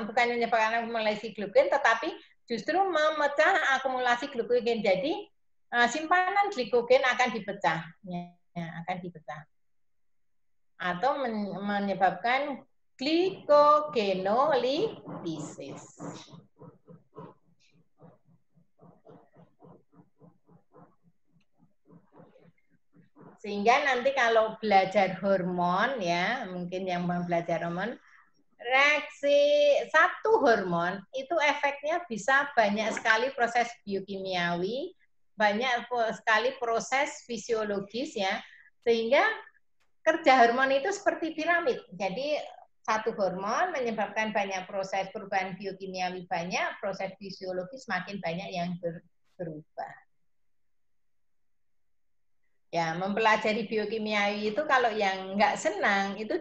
bukan menyebabkan akumulasi glikogen, tetapi justru memecah akumulasi glikogen. Jadi simpanan glikogen akan dipecah, ya, akan dipecah, atau menyebabkan glycogenolipisis. Sehingga nanti kalau belajar hormon, ya mungkin yang mau belajar hormon, reaksi satu hormon itu efeknya bisa banyak sekali proses biokimiawi, banyak sekali proses fisiologis, ya, sehingga kerja hormon itu seperti piramid. Jadi satu hormon menyebabkan banyak proses perubahan biokimiawi, banyak proses fisiologis makin banyak yang berubah. Ya, mempelajari biokimiawi itu kalau yang nggak senang itu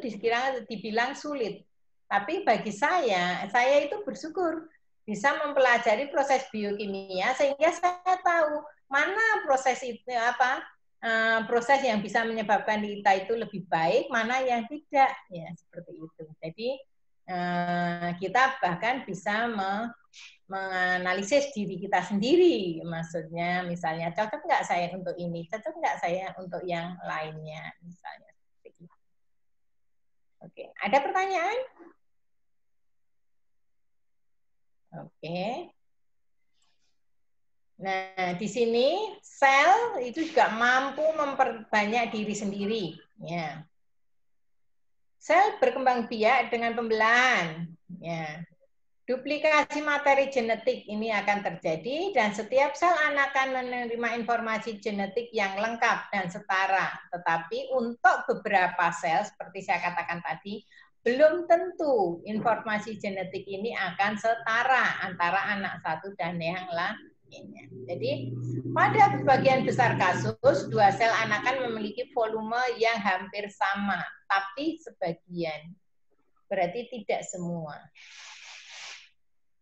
dibilang sulit. Tapi bagi saya itu bersyukur bisa mempelajari proses biokimia sehingga saya tahu mana proses itu proses yang bisa menyebabkan kita itu lebih baik, mana yang tidak, ya seperti itu. Jadi kita bahkan bisa menganalisis diri kita sendiri, maksudnya misalnya cocok nggak saya untuk ini, cocok nggak saya untuk yang lainnya, misalnya. Oke, ada pertanyaan? Oke. Nah, di sini sel itu juga mampu memperbanyak diri sendiri. Ya. Sel berkembang biak dengan pembelahan. Ya. Duplikasi materi genetik ini akan terjadi dan setiap sel anakan menerima informasi genetik yang lengkap dan setara. Tetapi untuk beberapa sel, seperti saya katakan tadi, belum tentu informasi genetik ini akan setara antara anak satu dan yang lainnya. Jadi pada sebagian besar kasus, 2 sel anakan memiliki volume yang hampir sama, tapi sebagian. Berarti tidak semua.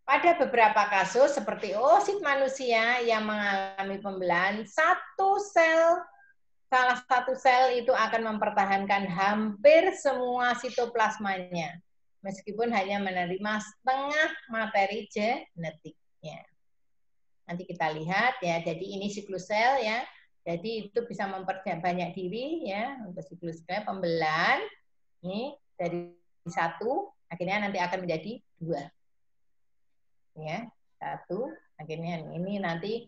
Pada beberapa kasus seperti oosit manusia yang mengalami pembelahan, salah satu sel itu akan mempertahankan hampir semua sitoplasmanya, meskipun hanya menerima setengah materi genetiknya. Nanti kita lihat ya, jadi ini siklus sel ya, jadi itu bisa memperbanyak diri ya untuk siklus sel pembelahan. Ini dari 1 akhirnya nanti akan menjadi 2. Ya, 1 akhirnya ini nanti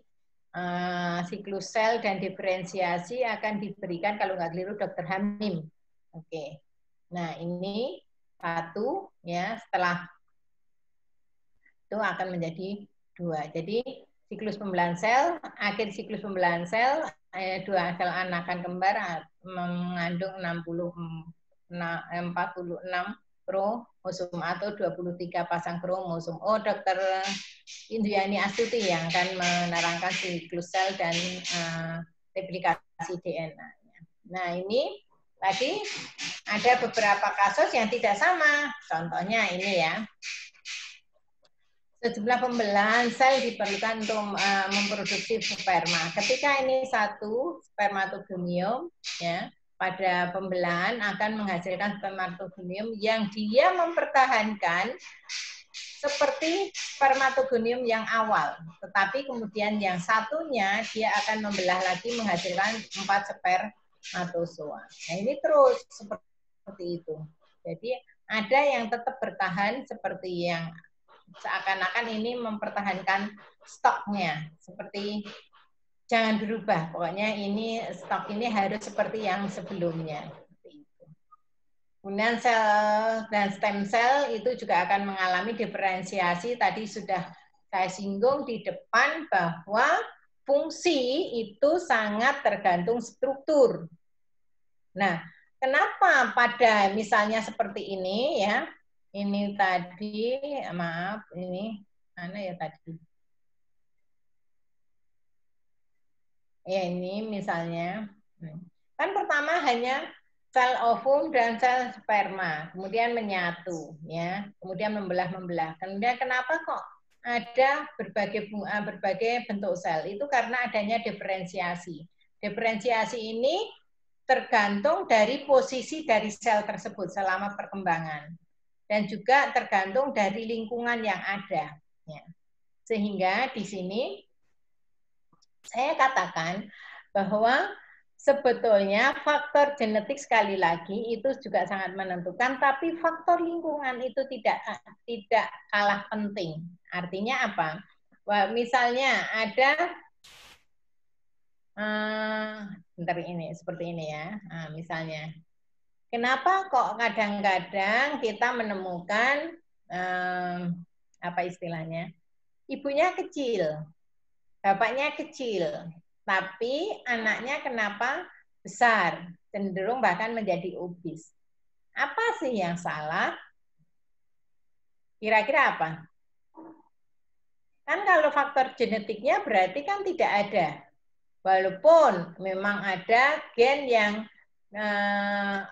siklus sel dan diferensiasi akan diberikan kalau nggak keliru Dr. Hamim. Oke. Nah, ini 1 ya, setelah itu akan menjadi 2. Jadi siklus pembelahan sel, akhir siklus pembelahan sel 2 sel anakan kembar mengandung 46 kromosom atau 23 pasang kromosom. Oh, Dr. Indriani Astuti yang akan menerangkan siklus sel dan replikasi DNA. Nah, ini tadi ada beberapa kasus yang tidak sama. Contohnya ini ya. Sejumlah pembelahan sel diperlukan untuk memproduksi sperma. Ketika ini 1 spermatogonium ya, pada pembelahan akan menghasilkan spermatogonium yang dia mempertahankan seperti spermatogonium yang awal, tetapi kemudian yang satunya dia akan membelah lagi menghasilkan 4 spermatozoa. Nah, ini terus seperti itu. Jadi ada yang tetap bertahan seperti yang seakan-akan ini mempertahankan stoknya, seperti jangan berubah, pokoknya ini stok ini harus seperti yang sebelumnya. Kemudian sel dan stem cell itu juga akan mengalami diferensiasi. Tadi sudah saya singgung di depan bahwa fungsi itu sangat tergantung struktur. Nah, kenapa pada misalnya seperti ini ya, ini tadi, maaf, ini mana ya tadi? Ya ini misalnya, kan pertama hanya sel ovum dan sel sperma, kemudian menyatu, ya, kemudian membelah. Kemudian kenapa kok ada berbagai bentuk sel? Itu karena adanya diferensiasi. Diferensiasi ini tergantung dari posisi dari sel tersebut selama perkembangan, dan juga tergantung dari lingkungan yang ada. Ya. Sehingga di sini saya katakan bahwa sebetulnya faktor genetik sekali lagi itu juga sangat menentukan, tapi faktor lingkungan itu tidak kalah penting. Artinya apa? Wah, misalnya ada bentar ini seperti ini ya. Nah, misalnya, kenapa kok kadang-kadang kita menemukan apa istilahnya? Ibunya kecil, bapaknya kecil, tapi anaknya kenapa besar, cenderung bahkan menjadi obes. Apa sih yang salah? Kira-kira apa? Kan kalau faktor genetiknya berarti kan tidak ada. Walaupun memang ada gen yang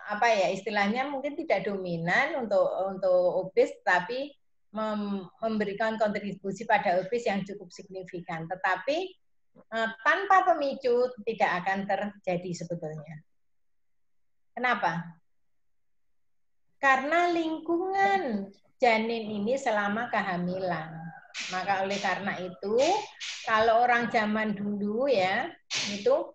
apa ya istilahnya mungkin tidak dominan untuk obes, tapi memberikan kontribusi pada obes yang cukup signifikan. Tetapi tanpa pemicu tidak akan terjadi sebetulnya. Kenapa? Karena lingkungan janin ini selama kehamilan. Maka oleh karena itu, kalau orang zaman dulu ya, itu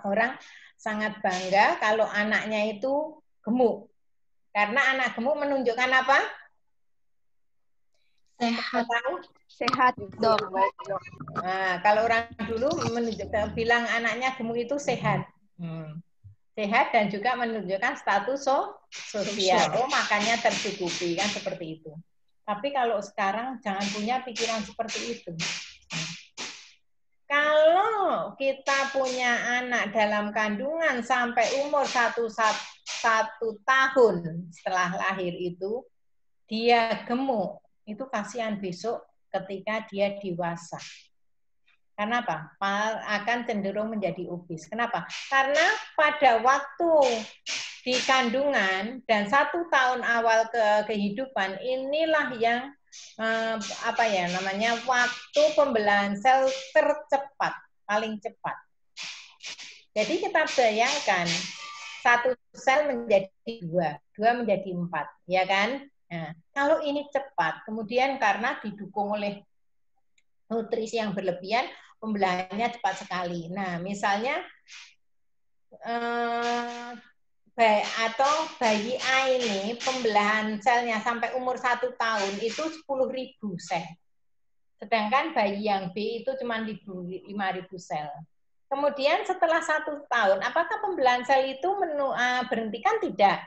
orang sangat bangga kalau anaknya itu gemuk. Karena anak gemuk menunjukkan apa? Sehat, dok. Nah, kalau orang dulu menunjukkan bilang anaknya gemuk itu sehat. Sehat dan juga menunjukkan status sosial. Oh, makanya tercukupi kan seperti itu. Tapi kalau sekarang jangan punya pikiran seperti itu. Kalau kita punya anak dalam kandungan sampai umur 1 1 tahun setelah lahir itu dia gemuk, itu kasihan besok ketika dia dewasa. Kenapa? Akan cenderung menjadi obes. Kenapa? Karena pada waktu di kandungan dan 1 tahun awal kehidupan inilah yang waktu pembelahan sel tercepat, paling cepat. Jadi kita bayangkan 1 sel menjadi 2, 2 menjadi 4, ya kan? Nah, kalau ini cepat, kemudian karena didukung oleh nutrisi yang berlebihan, pembelahannya cepat sekali. Nah, misalnya atau bayi A ini pembelahan selnya sampai umur 1 tahun itu 10.000 sel. Sedangkan bayi yang B itu cuma 5.000 sel. Kemudian setelah 1 tahun, apakah pembelahan sel itu berhentikan? Tidak.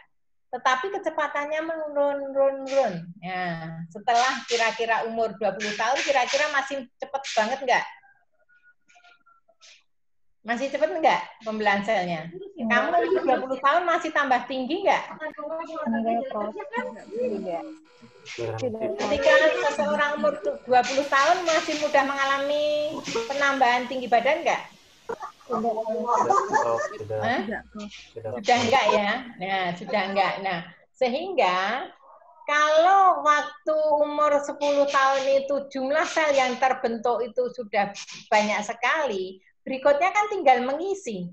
Tetapi kecepatannya menurun. Ya, setelah kira-kira umur 20 tahun, kira-kira masih cepat banget enggak? Masih cepat enggak pembelahan selnya? Kamu umur 20 tahun masih tambah tinggi enggak? Enggak, Prof. Tidak. Ketika seseorang umur 20 tahun masih mudah mengalami penambahan tinggi badan enggak? Sudah enggak ya? Nah, sudah enggak. Nah, sehingga kalau waktu umur 10 tahun itu jumlah sel yang terbentuk itu sudah banyak sekali, berikutnya kan tinggal mengisi,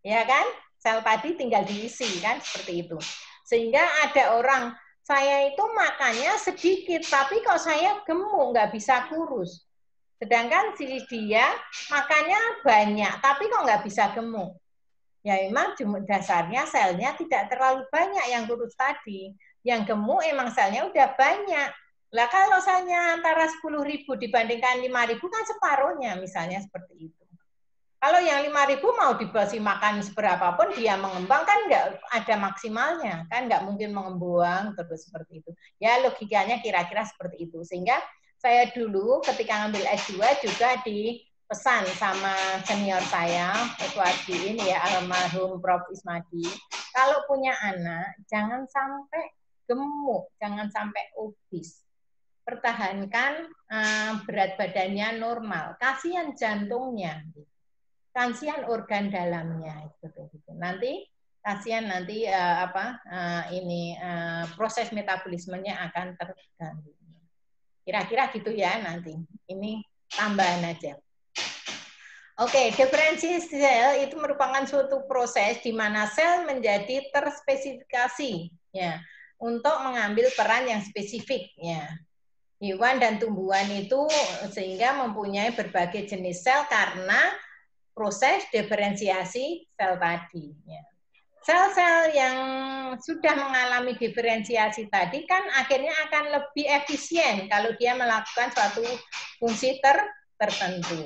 ya kan? Sel tadi tinggal diisi kan, seperti itu. Sehingga ada orang, saya itu makannya sedikit, tapi kok saya gemuk, nggak bisa kurus. Sedangkan dia makannya banyak, tapi kok nggak bisa gemuk. Ya memang dasarnya selnya tidak terlalu banyak yang kurus tadi. Yang gemuk emang selnya udah banyak. Lah kalau selnya antara 10.000 dibandingkan 5.000 kan separuhnya, misalnya seperti itu. Kalau yang 5.000 mau dikasih makan seberapapun dia mengembang kan nggak ada maksimalnya, kan nggak mungkin mengembang terus seperti itu. Ya logikanya kira-kira seperti itu. Sehingga saya dulu ketika ngambil S2 juga dipesan sama senior saya, Iswadi ini ya, almarhum Prof. Ismadi, kalau punya anak jangan sampai gemuk, jangan sampai obes. Pertahankan berat badannya normal, kasihan jantungnya, kasihan organ dalamnya, gitu. Nanti kasihan nanti proses metabolismenya akan terganggu. Kira-kira gitu ya nanti. Ini tambahan aja. Oke, diferensiasi sel itu merupakan suatu proses di mana sel menjadi terspesifikasi ya untuk mengambil peran yang spesifik ya. Hewan dan tumbuhan itu sehingga mempunyai berbagai jenis sel karena proses diferensiasi sel tadi ya. Sel-sel yang sudah mengalami diferensiasi tadi kan akhirnya akan lebih efisien kalau dia melakukan suatu fungsi tertentu.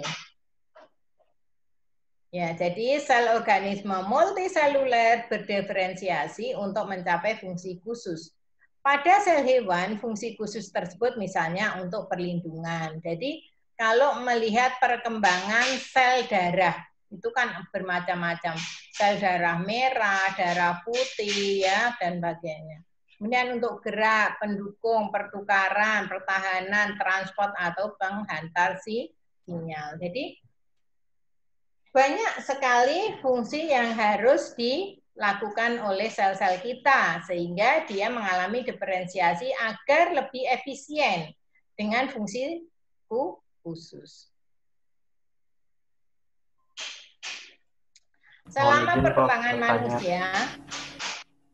Ya, jadi sel organisme multiseluler berdiferensiasi untuk mencapai fungsi khusus. Pada sel hewan, fungsi khusus tersebut misalnya untuk perlindungan. Jadi kalau melihat perkembangan sel darah, itu kan bermacam-macam, sel darah merah, darah putih, ya dan sebagainya. Kemudian untuk gerak, pendukung, pertukaran, pertahanan, transport atau penghantar sinyal. Jadi banyak sekali fungsi yang harus dilakukan oleh sel-sel kita sehingga dia mengalami diferensiasi agar lebih efisien dengan fungsi khusus. Selama perkembangan manusia,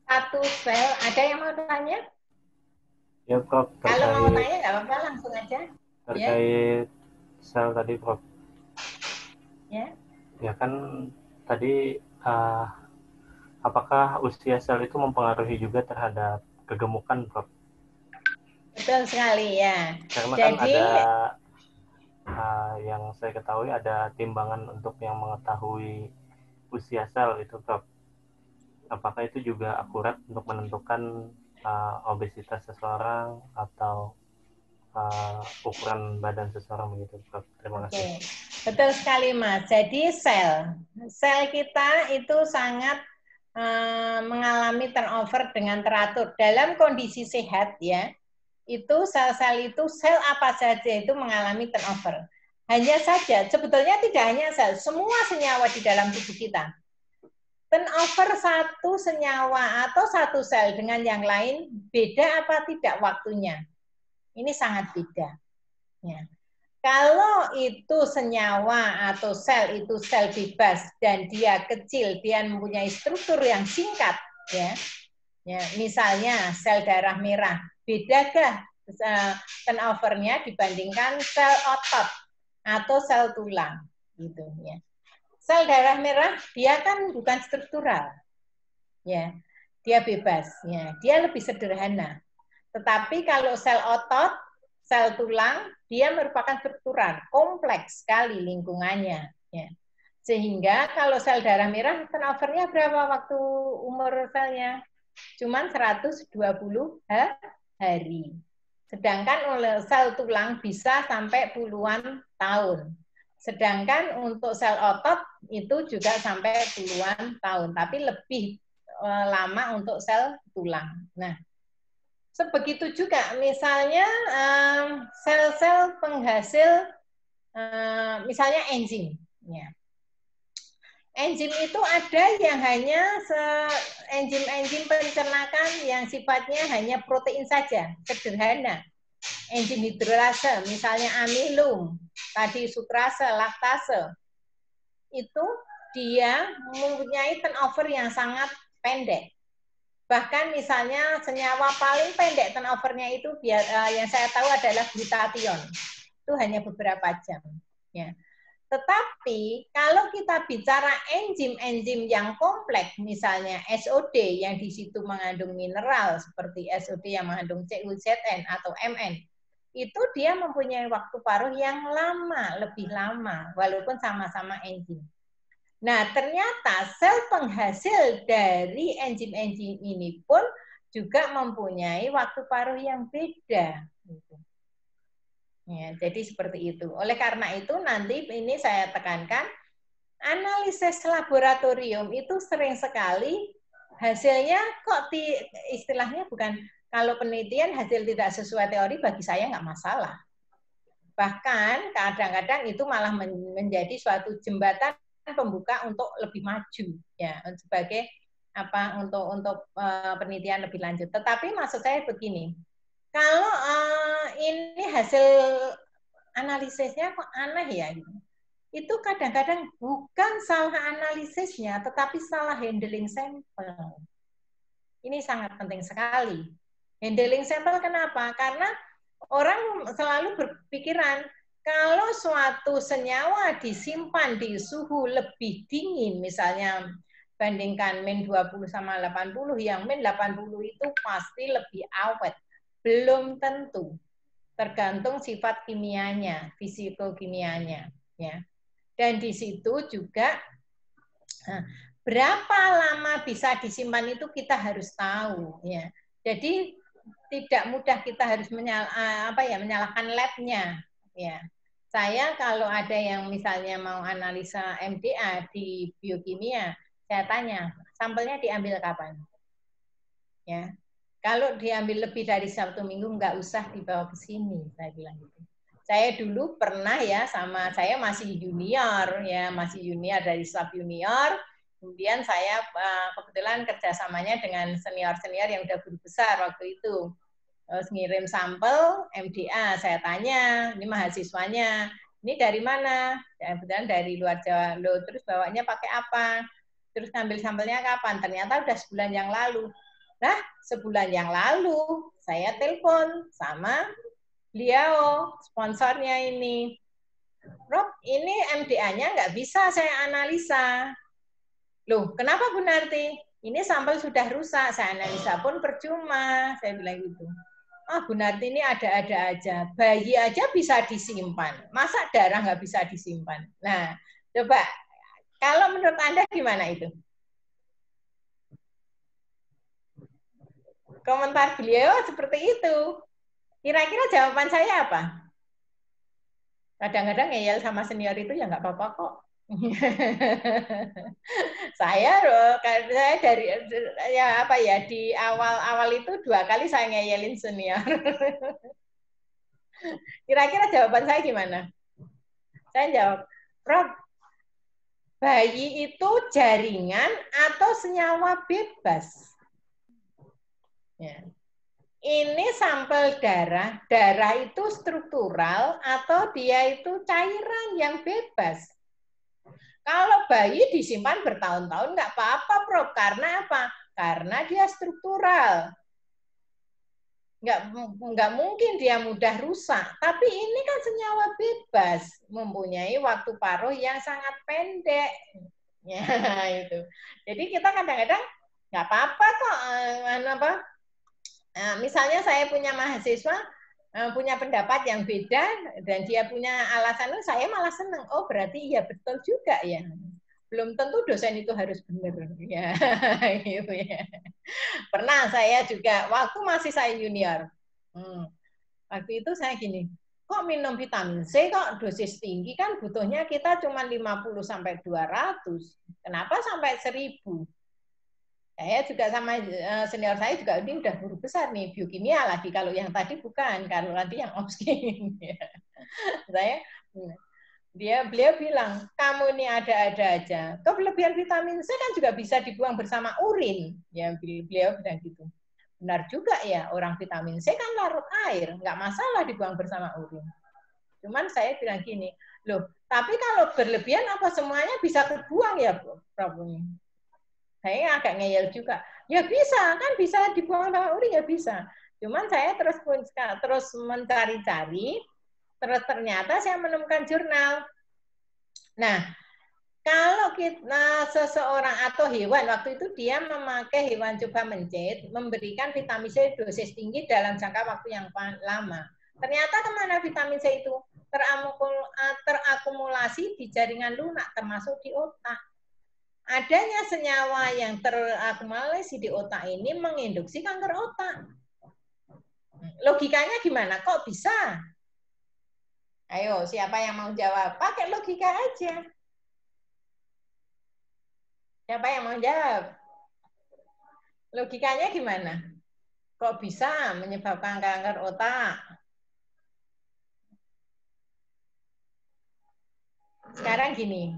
satu sel, ada yang mau tanya? Ya, Prof. Kalau mau tanya nggak apa-apa, langsung aja. Terkait sel tadi, Prof. Ya. Ya kan tadi, apakah usia sel itu mempengaruhi juga terhadap kegemukan, Prof? Betul sekali, ya. Karena jadi, kan ada, yang saya ketahui ada timbangan untuk yang mengetahui usia sel itu, Prof. Apakah itu juga akurat untuk menentukan obesitas seseorang atau ukuran badan seseorang begitu, Prof? Terima kasih. Betul sekali, Mas. Jadi sel kita itu sangat mengalami turnover dengan teratur. Dalam kondisi sehat ya, itu sel-sel itu sel apa saja itu mengalami turnover. Hanya saja sebetulnya tidak hanya sel, semua senyawa di dalam tubuh kita. Turnover satu senyawa atau satu sel dengan yang lain beda apa tidak waktunya? Ini sangat beda. Ya. Kalau itu senyawa atau sel itu sel bebas dan dia kecil, dia mempunyai struktur yang singkat, ya. Ya, misalnya sel darah merah, bedakah turnovernya dibandingkan sel otot atau sel tulang, gitu ya. Sel darah merah dia kan bukan struktural, ya, dia bebas, ya, dia lebih sederhana. Tetapi kalau sel otot, sel tulang, dia merupakan struktural, kompleks sekali lingkungannya. Ya. Sehingga kalau sel darah merah, turnovernya berapa waktu umur selnya? Cuman 120 hari. Sedangkan oleh sel tulang bisa sampai puluhan tahun. Sedangkan untuk sel otot itu juga sampai puluhan tahun, tapi lebih lama untuk sel tulang. Nah, sebegitu juga misalnya sel-sel penghasil misalnya enzim. Ya. Enzim itu ada yang hanya enzim-enzim pencernakan yang sifatnya hanya protein saja, sederhana. Enzim hidrolase, misalnya amilum, tadi sukrase, laktase. Itu dia mempunyai turnover yang sangat pendek. Bahkan misalnya senyawa paling pendek turnovernya itu yang saya tahu adalah glutathione. Itu hanya beberapa jam. Ya. Tetapi kalau kita bicara enzim-enzim yang kompleks, misalnya SOD yang di situ mengandung mineral seperti SOD yang mengandung CuZN atau Mn, itu dia mempunyai waktu paruh yang lama, lebih lama, walaupun sama-sama enzim. Nah, ternyata sel penghasil dari enzim-enzim ini pun juga mempunyai waktu paruh yang beda. Ya, jadi seperti itu. Oleh karena itu nanti ini saya tekankan, analisis laboratorium itu sering sekali hasilnya kok istilahnya bukan, kalau penelitian hasil tidak sesuai teori bagi saya nggak masalah. Bahkan kadang-kadang itu malah menjadi suatu jembatan pembuka untuk lebih maju ya sebagai apa untuk penelitian lebih lanjut. Tetapi maksud saya begini, kalau ini hasil analisisnya kok aneh ya, itu kadang-kadang bukan salah analisisnya, tetapi salah handling sampel. Ini sangat penting sekali. Handling sampel kenapa? Karena orang selalu berpikiran, kalau suatu senyawa disimpan di suhu lebih dingin, misalnya bandingkan min 20 sama 80, yang min 80 itu pasti lebih awet. Belum tentu. Tergantung sifat kimianya, fisikokimianya. Ya. Dan di situ juga berapa lama bisa disimpan itu kita harus tahu. Ya. Jadi tidak mudah kita harus menyalahkan lab-nya. Ya. Saya kalau ada yang misalnya mau analisa MDA di biokimia, saya tanya, sampelnya diambil kapan? Ya. Kalau diambil lebih dari 1 minggu, nggak usah dibawa ke sini, saya bilang gitu. Saya dulu pernah ya, sama saya masih junior, ya masih junior dari sub junior. Kemudian saya kebetulan kerjasamanya dengan senior-senior yang udah guru besar waktu itu. Terus ngirim sampel MDA, saya tanya, ini mahasiswanya, ini dari mana? Kebetulan dari luar Jawa. Loh, terus bawanya pakai apa? Terus ngambil sampelnya kapan? Ternyata udah sebulan yang lalu. Nah, sebulan yang lalu saya telepon sama beliau, sponsornya ini. Rob, ini MDA-nya nggak bisa saya analisa. Loh, kenapa Bu Narti? Ini sampel sudah rusak, saya analisa pun percuma. Saya bilang gitu. Bu Narti ini ada-ada aja. Bayi aja bisa disimpan. Masa darah nggak bisa disimpan? Nah, coba, kalau menurut Anda gimana itu? Komentar beliau seperti itu. Kira-kira jawaban saya apa? Kadang-kadang ngeyel sama senior itu ya nggak apa-apa kok. Saya dari ya apa ya di awal itu 2 kali saya ngeyelin senior. Kira-kira jawaban saya gimana? Saya jawab, Prof, bayi itu jaringan atau senyawa bebas? Ya. Ini sampel darah, darah itu struktural atau dia itu cairan yang bebas. Kalau bayi disimpan bertahun-tahun nggak apa-apa, Prof. Karena apa? Karena dia struktural. Nggak mungkin dia mudah rusak. Tapi ini kan senyawa bebas, mempunyai waktu paruh yang sangat pendek. Ya, itu. Jadi kita kadang-kadang nggak apa-apa kok. Misalnya saya punya mahasiswa punya pendapat yang beda dan dia punya alasan, saya malah senang. Oh, berarti iya betul juga ya. Belum tentu dosen itu harus benar. Ya, gitu ya. Pernah saya juga waktu masih saya junior. Waktu itu saya gini, kok minum vitamin C kok dosis tinggi, kan butuhnya kita cuma 50 sampai 200. Kenapa sampai 1000? Saya juga sama senior saya juga ini udah guru besar nih, biokimia lagi, kalau yang tadi bukan, kalau tadi yang obskin. Beliau bilang, kamu ini ada-ada aja. Kelebihan vitamin C kan juga bisa dibuang bersama urin. Ya, beliau bilang gitu. Benar juga ya, orang vitamin C kan larut air, nggak masalah dibuang bersama urin. Cuman saya bilang gini, loh, tapi kalau berlebihan apa semuanya bisa terbuang ya, Prof? Saya agak ngeyel juga. Ya bisa, kan bisa dibuang sama urin, ya bisa. Cuman saya terus mencari-cari, terus ternyata saya menemukan jurnal. Nah, kalau kita seseorang atau hewan, waktu itu dia memakai hewan coba mencit, memberikan vitamin C dosis tinggi dalam jangka waktu yang lama. Ternyata kemana vitamin C itu? Terakumulasi di jaringan lunak, termasuk di otak. Adanya senyawa yang terakumulasi di otak ini menginduksi kanker otak. Logikanya gimana? Kok bisa? Ayo, siapa yang mau jawab? Pakai logika aja. Siapa yang mau jawab? Logikanya gimana? Kok bisa menyebabkan kanker otak? Sekarang gini,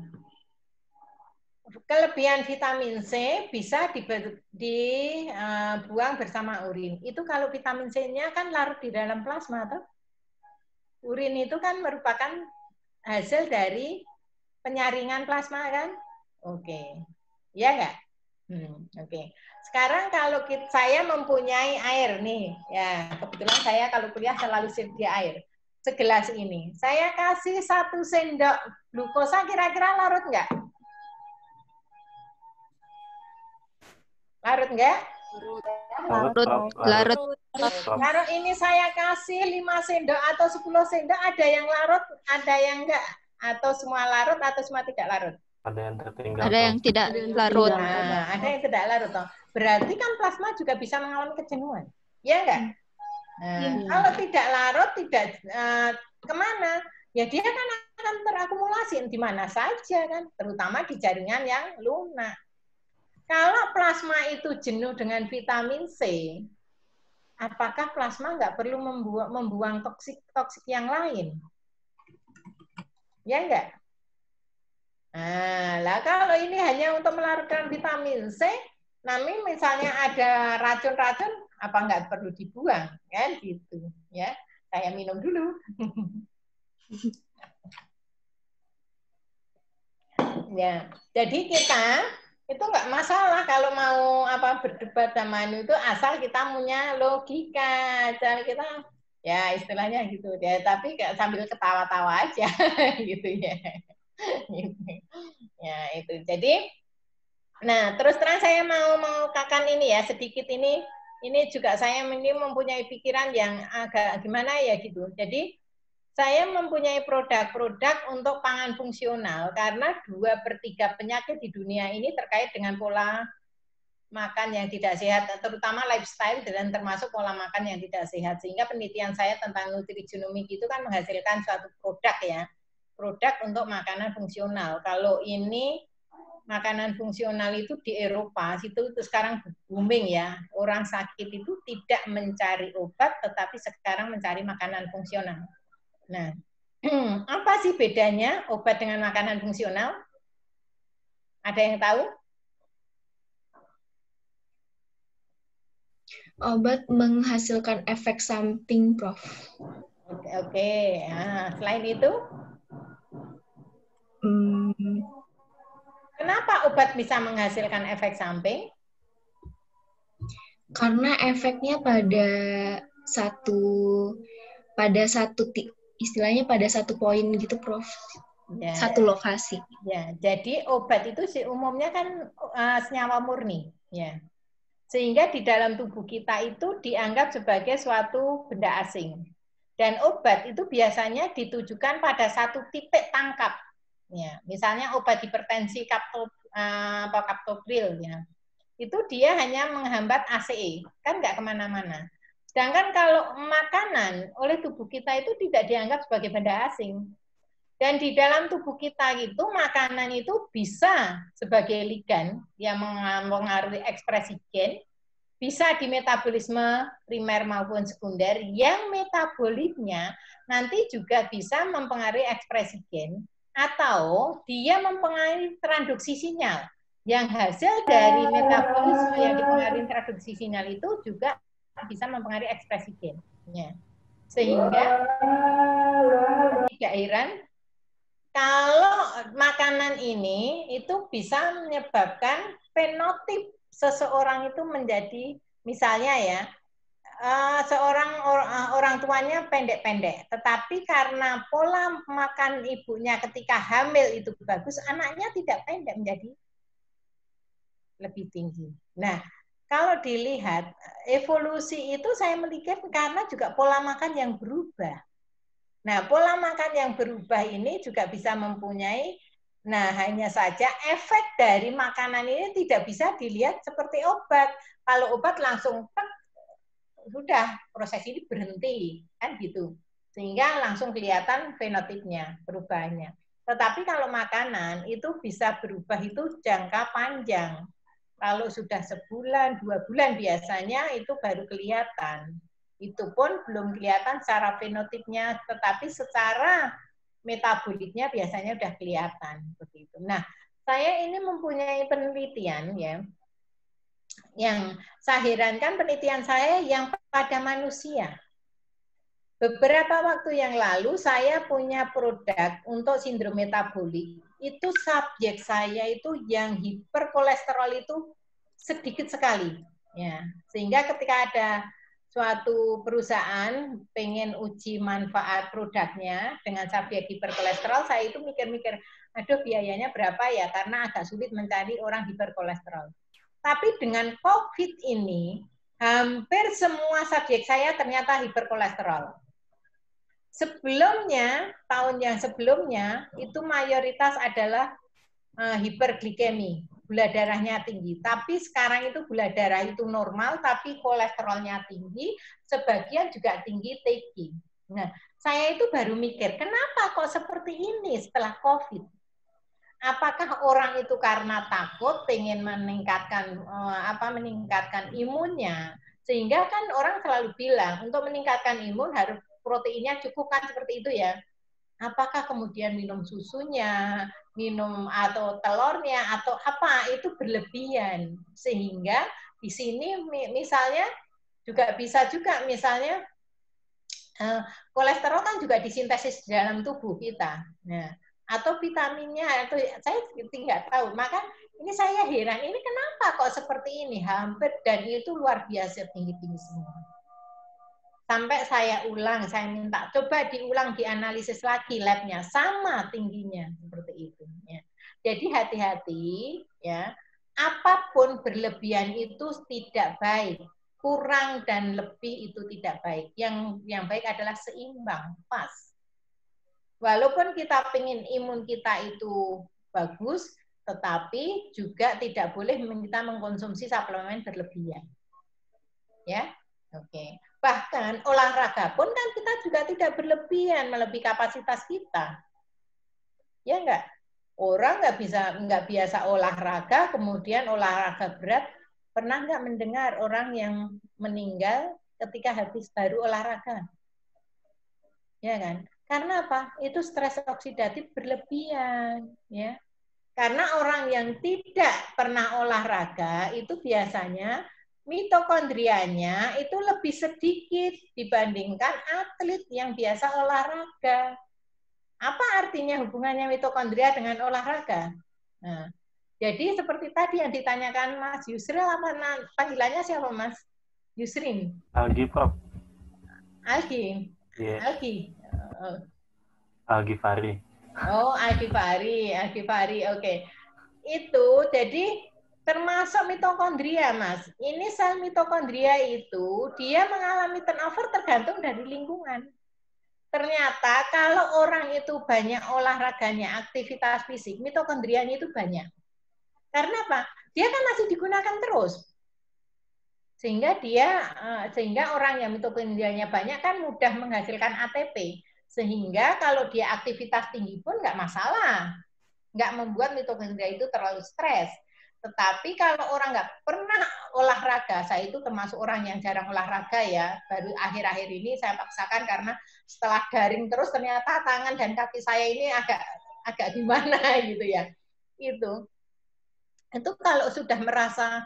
kelebihan vitamin C bisa dibuang bersama urin. Itu kalau vitamin C-nya kan larut di dalam plasma, toh? Urin itu kan merupakan hasil dari penyaringan plasma, kan? Oke. Iya nggak? Oke. Sekarang kalau saya mempunyai air nih, ya kebetulan saya kalau kuliah selalu sedia air. Segelas ini, saya kasih 1 sendok glukosa, kira-kira larut nggak? Larut nggak? Larut. Kalau ini saya kasih 5 sendok atau 10 sendok, ada yang larut, ada yang enggak? Atau semua larut atau semua tidak larut? Ada yang tertinggal. Ada yang tidak larut. Nah, ada yang tidak larut. Toh. Berarti kan plasma juga bisa mengalami kejenuhan. Ya enggak? Nah, kalau tidak larut, tidak kemana? Ya dia kan akan terakumulasi di mana saja, kan? Terutama di jaringan yang lunak. Kalau plasma itu jenuh dengan vitamin C, apakah plasma nggak perlu membuang toksik yang lain? Ya enggak? Nah, lah kalau ini hanya untuk melarutkan vitamin C, namun misalnya ada racun-racun, apa nggak perlu dibuang? Kan gitu. Ya, saya minum dulu. Ya, jadi kita itu nggak masalah kalau mau berdebat sama itu, asal kita punya logika, asal kita ya istilahnya gitu ya, tapi sambil ketawa-tawa aja gitu ya. Ya itu. Jadi nah, terus terang saya mau kakan ini ya, sedikit ini juga saya ini mempunyai pikiran yang agak gimana ya gitu. Jadi saya mempunyai produk-produk untuk pangan fungsional karena 2/3 penyakit di dunia ini terkait dengan pola makan yang tidak sehat, terutama lifestyle dan termasuk pola makan yang tidak sehat. Sehingga penelitian saya tentang nutrigenomik itu kan menghasilkan suatu produk ya. produk untuk makanan fungsional. Kalau ini makanan fungsional itu di Eropa itu sekarang booming ya. Orang sakit itu tidak mencari obat tetapi sekarang mencari makanan fungsional. Nah, apa sih bedanya obat dengan makanan fungsional? Ada yang tahu? Obat menghasilkan efek samping, Prof. Oke. Nah, selain itu? Kenapa obat bisa menghasilkan efek samping? Karena efeknya pada istilahnya pada satu poin gitu, Prof. Ya. Satu lokasi. Ya, jadi obat itu umumnya kan senyawa murni, ya. Sehingga di dalam tubuh kita itu dianggap sebagai suatu benda asing. Dan obat itu biasanya ditujukan pada satu titik tangkap. Ya, misalnya obat hipertensi captopril, ya. Itu dia hanya menghambat ACE, kan nggak kemana-mana. Sedangkan kalau makanan oleh tubuh kita itu tidak dianggap sebagai benda asing. Dan di dalam tubuh kita itu makanan itu bisa sebagai ligan yang mengaruhi ekspresi gen, bisa di metabolisme primer maupun sekunder, yang metabolitnya nanti juga bisa mempengaruhi ekspresi gen, atau dia mempengaruhi transduksi sinyal, yang hasil dari metabolisme yang dipengaruhi transduksi sinyal itu juga bisa mempengaruhi ekspresi gen. Sehingga tidak heran kalau makanan ini itu bisa menyebabkan fenotip seseorang itu menjadi, misalnya ya, seorang orang tuanya pendek-pendek, tetapi karena pola makan ibunya ketika hamil itu bagus, anaknya tidak pendek, menjadi lebih tinggi. Nah, kalau dilihat evolusi itu saya melihat karena juga pola makan yang berubah. Nah, pola makan yang berubah ini juga bisa mempunyai, nah hanya saja efek dari makanan ini tidak bisa dilihat seperti obat. Kalau obat langsung sudah proses ini berhenti, kan gitu. Sehingga langsung kelihatan fenotipnya, perubahannya. Tetapi kalau makanan itu bisa berubah itu jangka panjang. Kalau sudah sebulan, 2 bulan biasanya itu baru kelihatan. Itu pun belum kelihatan secara fenotipnya, tetapi secara metaboliknya biasanya sudah kelihatan. Begitu. Nah, saya ini mempunyai penelitian ya, yang saya herankan penelitian saya yang pada manusia. Beberapa waktu yang lalu saya punya produk untuk sindrom metabolik. Itu subjek saya itu yang hiperkolesterol itu sedikit sekali. Ya, sehingga ketika ada suatu perusahaan pengen uji manfaat produknya dengan subjek hiperkolesterol, saya itu mikir-mikir, aduh biayanya berapa ya, karena agak sulit mencari orang hiperkolesterol. Tapi dengan COVID ini, hampir semua subjek saya ternyata hiperkolesterol. Sebelumnya, tahun yang sebelumnya, itu mayoritas adalah hiperglikemi, gula darahnya tinggi. Tapi sekarang itu gula darah itu normal, tapi kolesterolnya tinggi, sebagian juga tinggi TG. Nah, saya itu baru mikir, kenapa kok seperti ini setelah COVID? Apakah orang itu karena takut pengen meningkatkan meningkatkan imunnya, sehingga kan orang selalu bilang untuk meningkatkan imun harus proteinnya cukup, kan seperti itu ya. Apakah kemudian minum susunya, minum atau telurnya atau apa itu berlebihan, sehingga di sini misalnya juga bisa juga misalnya kolesterol kan juga disintesis di dalam tubuh kita. Nah, atau vitaminnya, atau saya tidak tahu. Maka ini saya heran, ini kenapa kok seperti ini? Hampir, dan itu luar biasa tinggi-tinggi semua. Sampai saya ulang, saya minta coba diulang, dianalisis lagi labnya, sama tingginya seperti itu. Ya. Jadi hati-hati, ya. Apapun berlebihan itu tidak baik, kurang dan lebih itu tidak baik. Yang baik adalah seimbang, pas. Walaupun kita pengen imun kita itu bagus, tetapi juga tidak boleh kita mengkonsumsi suplemen berlebihan. Ya, oke. Bahkan olahraga pun kan kita juga tidak berlebihan, melebihi kapasitas kita. Ya enggak? Orang nggak biasa olahraga, kemudian olahraga berat. Pernah nggak mendengar orang yang meninggal ketika habis baru olahraga? Ya kan? Karena apa? Itu stres oksidatif berlebihan, ya. Karena orang yang tidak pernah olahraga itu biasanya mitokondrianya itu lebih sedikit dibandingkan atlet yang biasa olahraga. Apa artinya hubungannya mitokondria dengan olahraga? Nah, jadi seperti tadi yang ditanyakan Mas Yusril, apa panggilannya siapa Mas? Yusrin? Algi, Prof. Algi? Yeah. Algi? Algi Fari. Oh, Algi Fari, oke. Itu jadi termasuk mitokondria, Mas. Ini sel mitokondria itu dia mengalami turnover tergantung dari lingkungan. Ternyata kalau orang itu banyak olahraganya, aktivitas fisik, mitokondrianya itu banyak. Karena apa? Dia kan masih digunakan terus. Sehingga orang yang mitokondrianya banyak kan mudah menghasilkan ATP. Sehingga kalau dia aktivitas tinggi pun nggak masalah. Nggak membuat mitokondria itu terlalu stres. Tetapi kalau orang nggak pernah olahraga, saya itu termasuk orang yang jarang olahraga ya, baru akhir-akhir ini saya paksakan karena setelah daring terus ternyata tangan dan kaki saya ini agak gimana gitu ya. Itu kalau sudah merasa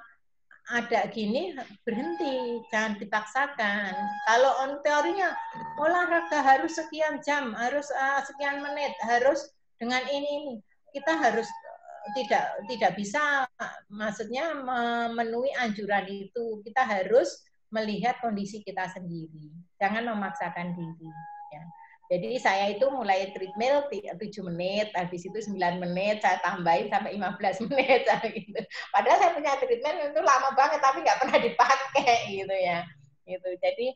ada gini, berhenti, jangan dipaksakan. Kalau on teorinya olahraga harus sekian jam, harus sekian menit, harus dengan ini. Kita harus tidak bisa, maksudnya memenuhi anjuran itu. Kita harus melihat kondisi kita sendiri. Jangan memaksakan diri. Ya. Jadi saya itu mulai treadmill 7 menit, habis itu 9 menit, saya tambahin sampai 15 menit. Gitu. Padahal saya punya treadmill itu lama banget, tapi nggak pernah dipakai gitu ya. Gitu. Jadi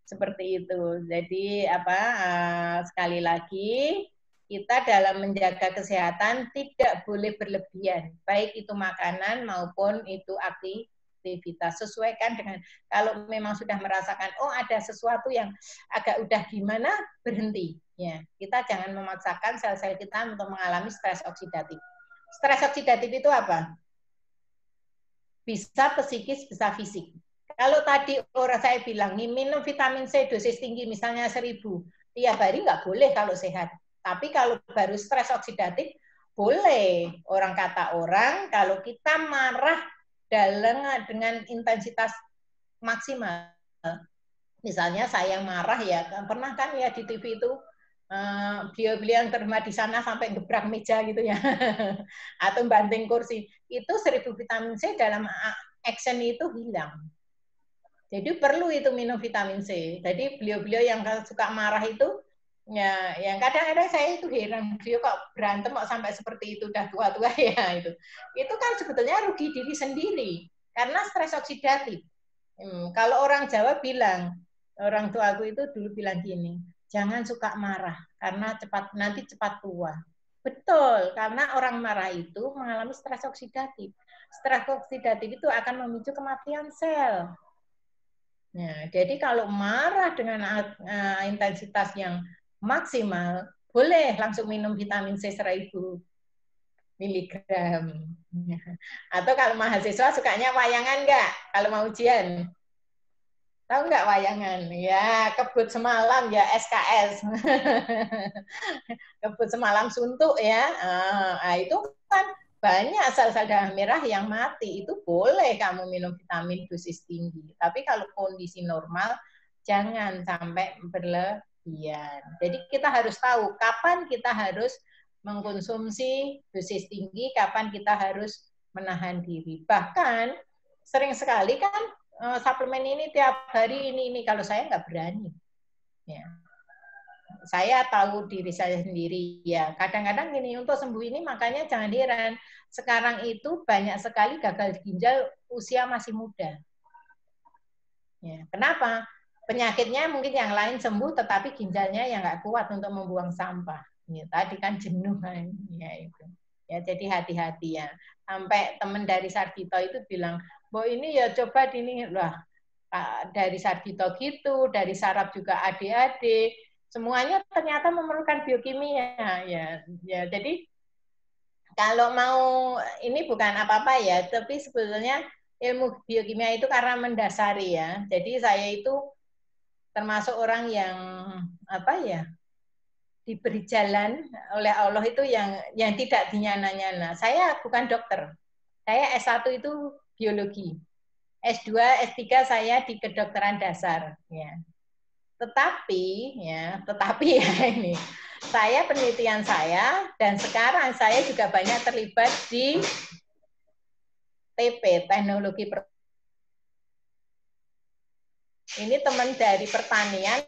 seperti itu. Jadi sekali lagi kita dalam menjaga kesehatan tidak boleh berlebihan, baik itu makanan maupun itu aktivitas. Sesuaikan dengan, kalau memang sudah merasakan, oh ada sesuatu yang agak udah gimana, berhenti. Ya, kita jangan memaksakan sel-sel kita untuk mengalami stres oksidatif. Stres oksidatif itu apa? Bisa psikis, bisa fisik. Kalau tadi saya bilang, minum vitamin C dosis tinggi, misalnya 1000, tiap hari nggak boleh kalau sehat. Tapi kalau baru stres oksidatif, boleh. Kata orang, kalau kita marah dengan intensitas maksimal. Misalnya saya marah ya, pernah kan ya di TV itu, beliau yang terima di sana sampai gebrak meja gitu ya, atau banting kursi. Itu 1000 vitamin C dalam action itu hilang. Jadi perlu itu minum vitamin C. Jadi beliau-beliau yang suka marah itu, ya, yang kadang-kadang saya itu heran, dia kok berantem kok sampai seperti itu, udah tua-tua ya itu. Itu kan sebetulnya rugi diri sendiri karena stres oksidatif. Kalau orang Jawa bilang, orang tuaku itu dulu bilang gini, jangan suka marah karena nanti cepat tua. Betul, karena orang marah itu mengalami stres oksidatif. Stres oksidatif itu akan memicu kematian sel. Nah, jadi kalau marah dengan intensitas yang maksimal, boleh langsung minum vitamin C 1000 miligram. Atau kalau mahasiswa sukanya wayangan nggak? Kalau mau ujian. Tahu nggak wayangan? Ya, kebut semalam ya, SKS. Kebut semalam suntuk ya. Itu kan banyak sel-sel darah merah yang mati. Itu boleh kamu minum vitamin dosis tinggi. Tapi kalau kondisi normal, jangan sampai berlebihan. Jadi kita harus tahu kapan kita harus mengkonsumsi dosis tinggi, kapan kita harus menahan diri. Bahkan sering sekali kan suplemen ini tiap hari ini kalau saya nggak berani. Ya. Saya tahu diri saya sendiri ya. Kadang-kadang gini, untuk sembuh ini makanya jangan heran. Sekarang itu banyak sekali gagal ginjal usia masih muda. Ya. Kenapa? Penyakitnya mungkin yang lain sembuh, tetapi ginjalnya yang nggak kuat untuk membuang sampah. Ya, tadi kan jenuh kan, ya itu. Ya jadi hati-hati ya. Sampai teman dari Sarjito itu bilang, "Bo ini ya coba ini lah dari Sarjito gitu, dari Sarap juga adik-adik, semuanya ternyata memerlukan biokimia ya. Ya jadi kalau mau ini bukan apa-apa ya, tapi sebetulnya ilmu biokimia itu karena mendasari ya. Jadi saya itu termasuk orang yang apa ya, diberi jalan oleh Allah itu yang tidak dinyana-nyana. Saya bukan dokter. Saya S1 itu biologi. S2, S3 saya di kedokteran dasar ya. Tetapi ya ini saya penelitian saya dan sekarang saya juga banyak terlibat di TP, teknologi. Ini teman dari pertanian